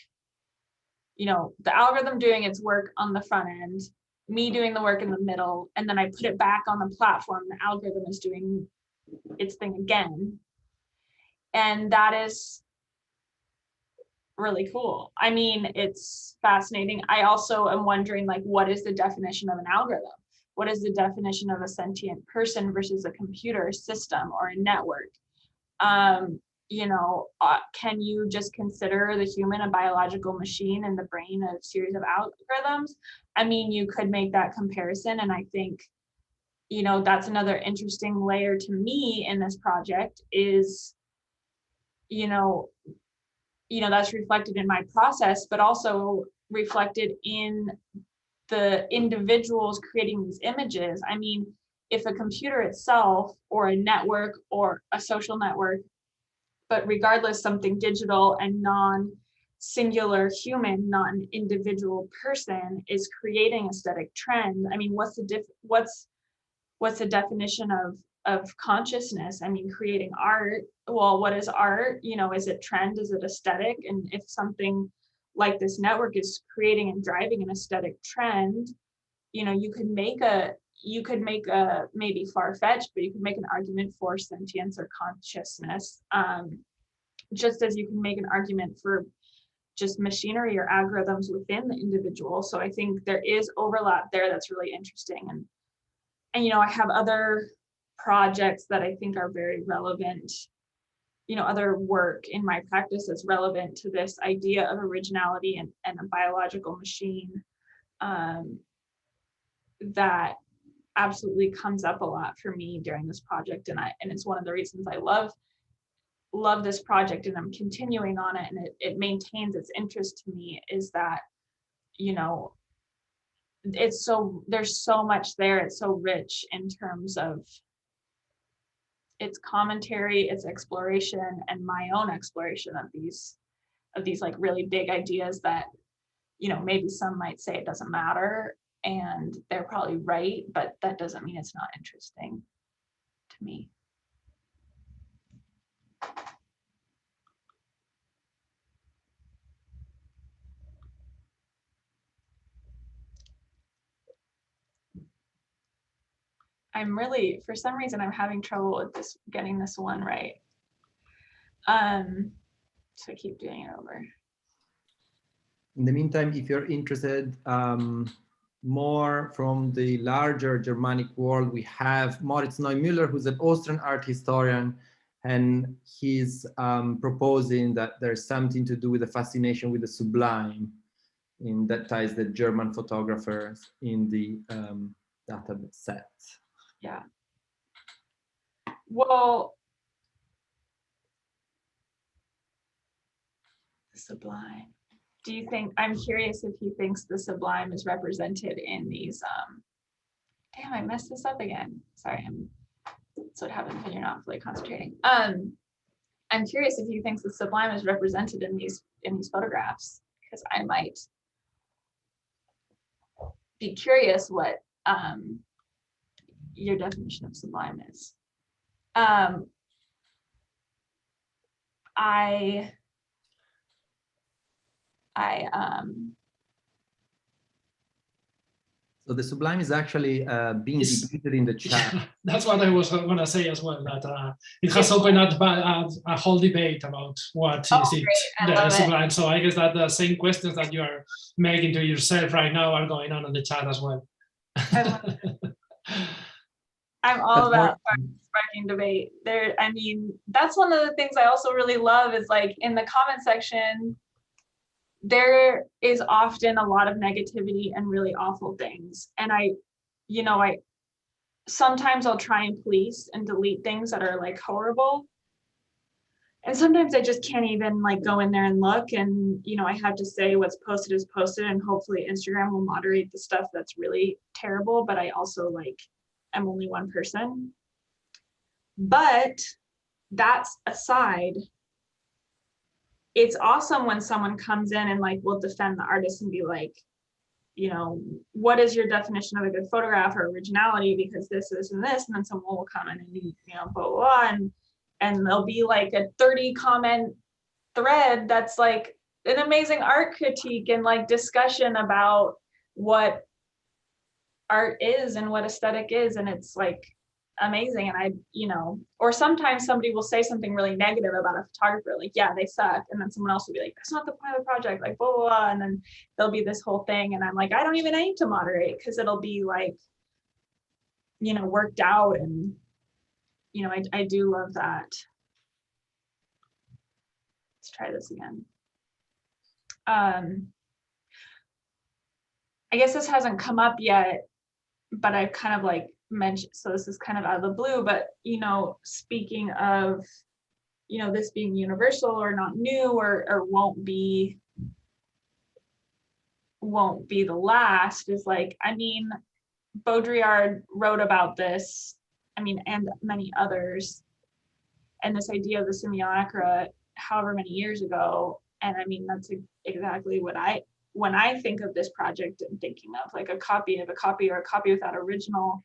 you know, the algorithm doing its work on the front end, me doing the work in the middle, and then I put it back on the platform, the algorithm is doing its thing again. And that is really cool. I mean, it's fascinating. I also am wondering, like, what is the definition of an algorithm? What is the definition of a sentient person versus a computer system or a network? You know, can you just consider the human a biological machine and the brain a series of algorithms? I mean, you could make that comparison, and I think, you know, that's another interesting layer to me in this project is, you know, that's reflected in my process, but also reflected in the individuals creating these images. I mean, if a computer itself or a network or a social network, but regardless, something digital and non-singular human, not an individual person, is creating aesthetic trend. I mean, what's the definition of consciousness? I mean, creating art. Well, what is art? You know, is it trend? Is it aesthetic? And if something like this network is creating and driving an aesthetic trend, you know, you could make a maybe far-fetched, but you could make an argument for sentience or consciousness, just as you can make an argument for just machinery or algorithms within the individual. So I think there is overlap there that's really interesting. And you know, I have other projects that I think are very relevant, you know, other work in my practice that's relevant to this idea of originality and a biological machine, that absolutely comes up a lot for me during this project. And it's one of the reasons I love this project, and I'm continuing on it, and it maintains its interest to me, is that, you know, there's so much there. It's so rich in terms of its commentary, its exploration, and my own exploration of these like really big ideas that, you know, maybe some might say it doesn't matter, and they're probably right, but that doesn't mean it's not interesting to me. I'm really, for some reason, I'm having trouble with this, getting this one right. So I keep doing it over. In the meantime, if you're interested, more from the larger Germanic world, we have Moritz Neumüller, who's an Austrian art historian, and he's proposing that there's something to do with the fascination with the sublime, in that ties the German photographers in the data set. Yeah. Well, the sublime. Do you think, I'm curious if he thinks the sublime is represented in these, damn, I messed this up again. Sorry, that's what happens when you're not fully concentrating. I'm curious if he thinks the sublime is represented in these photographs, because I might be curious what your definition of sublime is. So the sublime is actually being debated in the chat. Yeah, that's what I was going to say as well, that it has opened up a whole debate about what is it, the sublime. So I guess that the same questions that you are making to yourself right now are going on in the chat as well. I'm all about sparking debate. I mean, that's one of the things I also really love is like in the comment section, there is often a lot of negativity and really awful things. And sometimes I'll try and police and delete things that are like horrible. And sometimes I just can't even like go in there and look, and I have to say what's posted is posted, and hopefully Instagram will moderate the stuff that's really terrible, but I also I'm only one person. But that's aside, it's awesome when someone comes in and will defend the artist and be like, what is your definition of a good photograph or originality, because this and this, and then someone will come in and blah, blah, blah, and there'll be like a 30 comment thread that's like an amazing art critique and discussion about what art is and what aesthetic is, and it's amazing. And or sometimes somebody will say something really negative about a photographer, yeah, they suck, and then someone else will be like, that's not the point of the project, blah, blah, blah, and then there'll be this whole thing, and I'm like, I don't even need to moderate, because it'll be worked out. And I do love that. Let's try this again. I guess this hasn't come up yet, but I've kind of mentioned, so this is kind of out of the blue, but speaking of this being universal or not new, or won't be the last, is Baudrillard wrote about this, and many others, and this idea of the simulacra however many years ago. And that's exactly what when I think of this project, I'm thinking of a copy of a copy, or a copy without original.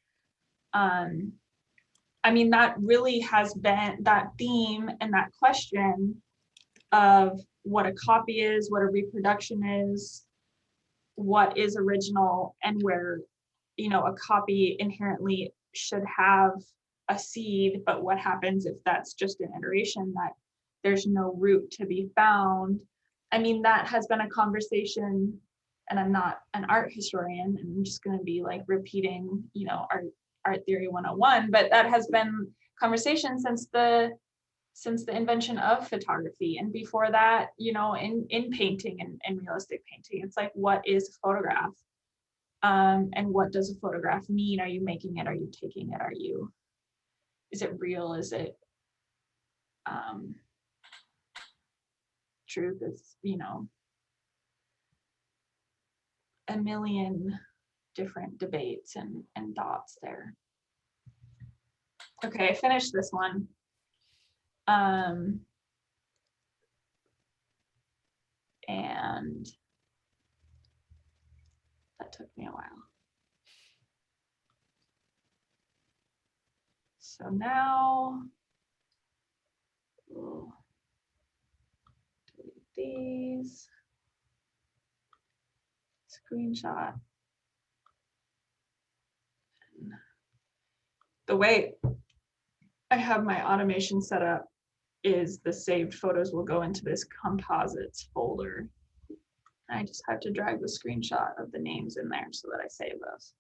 That really has been that theme and that question of what a copy is, what a reproduction is, what is original, and where a copy inherently should have a seed, but what happens if that's just an iteration, that there's no root to be found. That has been a conversation, and I'm not an art historian, and I'm just going to be repeating art theory 101, but that has been conversation since the invention of photography, and before that, in painting and realistic painting. It's what is a photograph, and what does a photograph mean? Are you making it? Are you taking it? Is it real? Is it truth? Is a million different debates and thoughts there. Okay, I finished this one. And that took me a while. So now we'll delete these. Screenshot. The way I have my automation set up is the saved photos will go into this composites folder. I just have to drag the screenshot of the names in there so that I save those.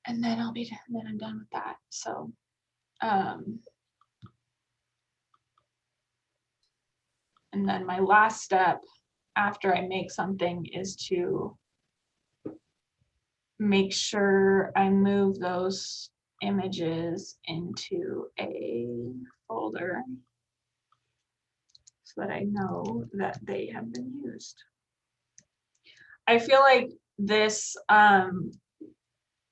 And then I'm done with that. So, and then my last step after I make something is to make sure I move those images into a folder so that I know that they have been used. I feel like this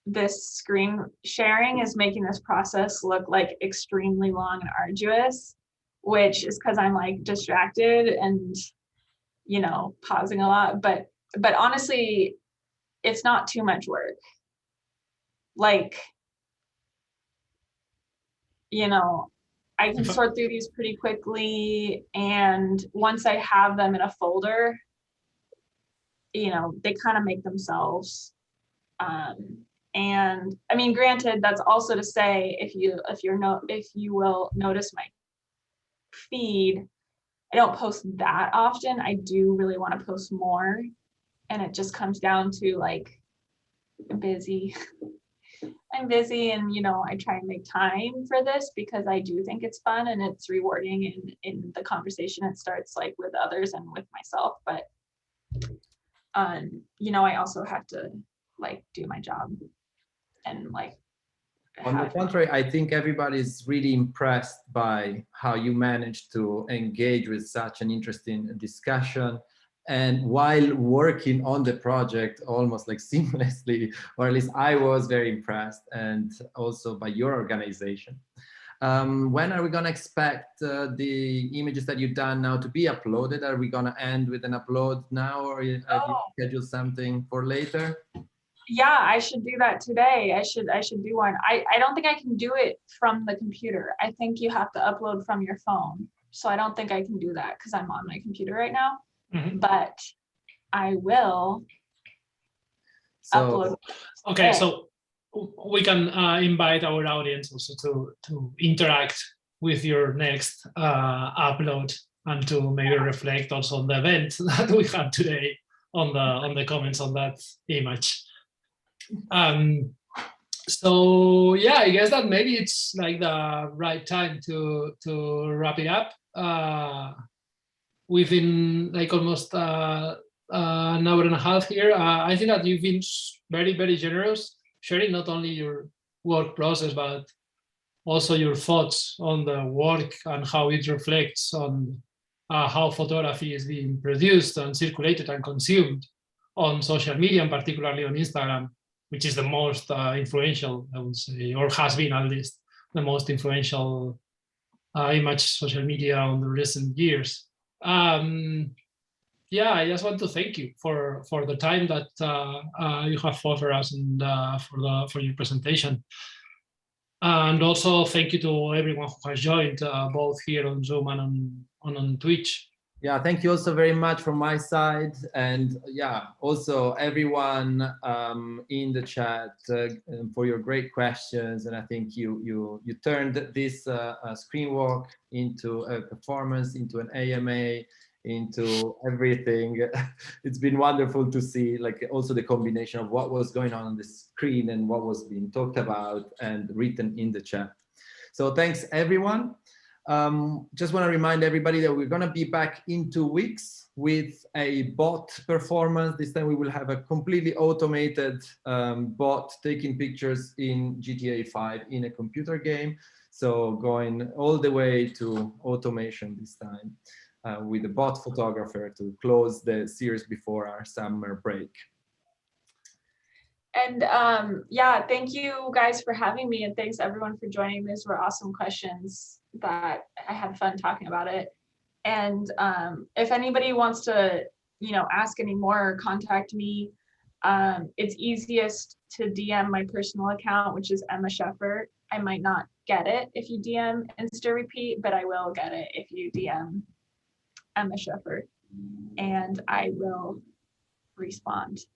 this screen sharing is making this process look like extremely long and arduous, which is because I'm like distracted and, you know, pausing a lot, but honestly, it's not too much work. Like, you know, I can sort through these pretty quickly, and once I have them in a folder, you know, they kind of make themselves. And I mean, granted, that's also to say, if you will notice my feed, I don't post that often. I do really want to post more, and it just comes down to like, I'm busy. I'm busy, and you know, I try and make time for this because I do think it's fun and it's rewarding in the conversation it starts like with others and with myself. But you know, I also have to like do my job and like. On the contrary, I think everybody's really impressed by how you managed to engage with such an interesting discussion, and while working on the project almost like seamlessly, or at least I was very impressed, and also by your organization. When are we going to expect the images that you've done now to be uploaded? Are we going to end with an upload now, or have you scheduled something for later? Yeah, I should do that today. I should do one. I don't think I can do it from the computer. I think you have to upload from your phone. So I don't think I can do that because I'm on my computer right now. Mm-hmm. But I will upload. Okay, so we can invite our audience also to interact with your next upload and to maybe reflect also on the event that we had today on the comments on that image. So yeah, I guess that maybe it's like the right time to wrap it up. We've been like almost an hour and a half here. I think that you've been very, very generous, sharing not only your work process, but also your thoughts on the work and how it reflects on how photography is being produced and circulated and consumed on social media, and particularly on Instagram, which is the most influential, I would say, or has been at least the most influential image social media on the recent years. Yeah, I just want to thank you for the time that you have offered us and for your presentation. And also thank you to everyone who has joined, both here on Zoom and on Twitch. Yeah, thank you also very much from my side, and yeah, also everyone in the chat for your great questions. And I think you turned this screen walk into a performance, into an AMA, into everything. It's been wonderful to see, like, also the combination of what was going on the screen and what was being talked about and written in the chat. So thanks everyone. Just want to remind everybody that we're going to be back in 2 weeks with a bot performance. This time we will have a completely automated bot taking pictures in GTA 5 in a computer game. So going all the way to automation this time with a bot photographer to close the series before our summer break. And yeah, thank you guys for having me, and thanks everyone for joining. These were awesome questions that I had fun talking about it. And if anybody wants to, you know, ask any more or contact me, it's easiest to DM my personal account, which is Agnes Sheffer. I might not get it if you DM Insta Repeat, but I will get it if you DM Agnes Sheffer, and I will respond.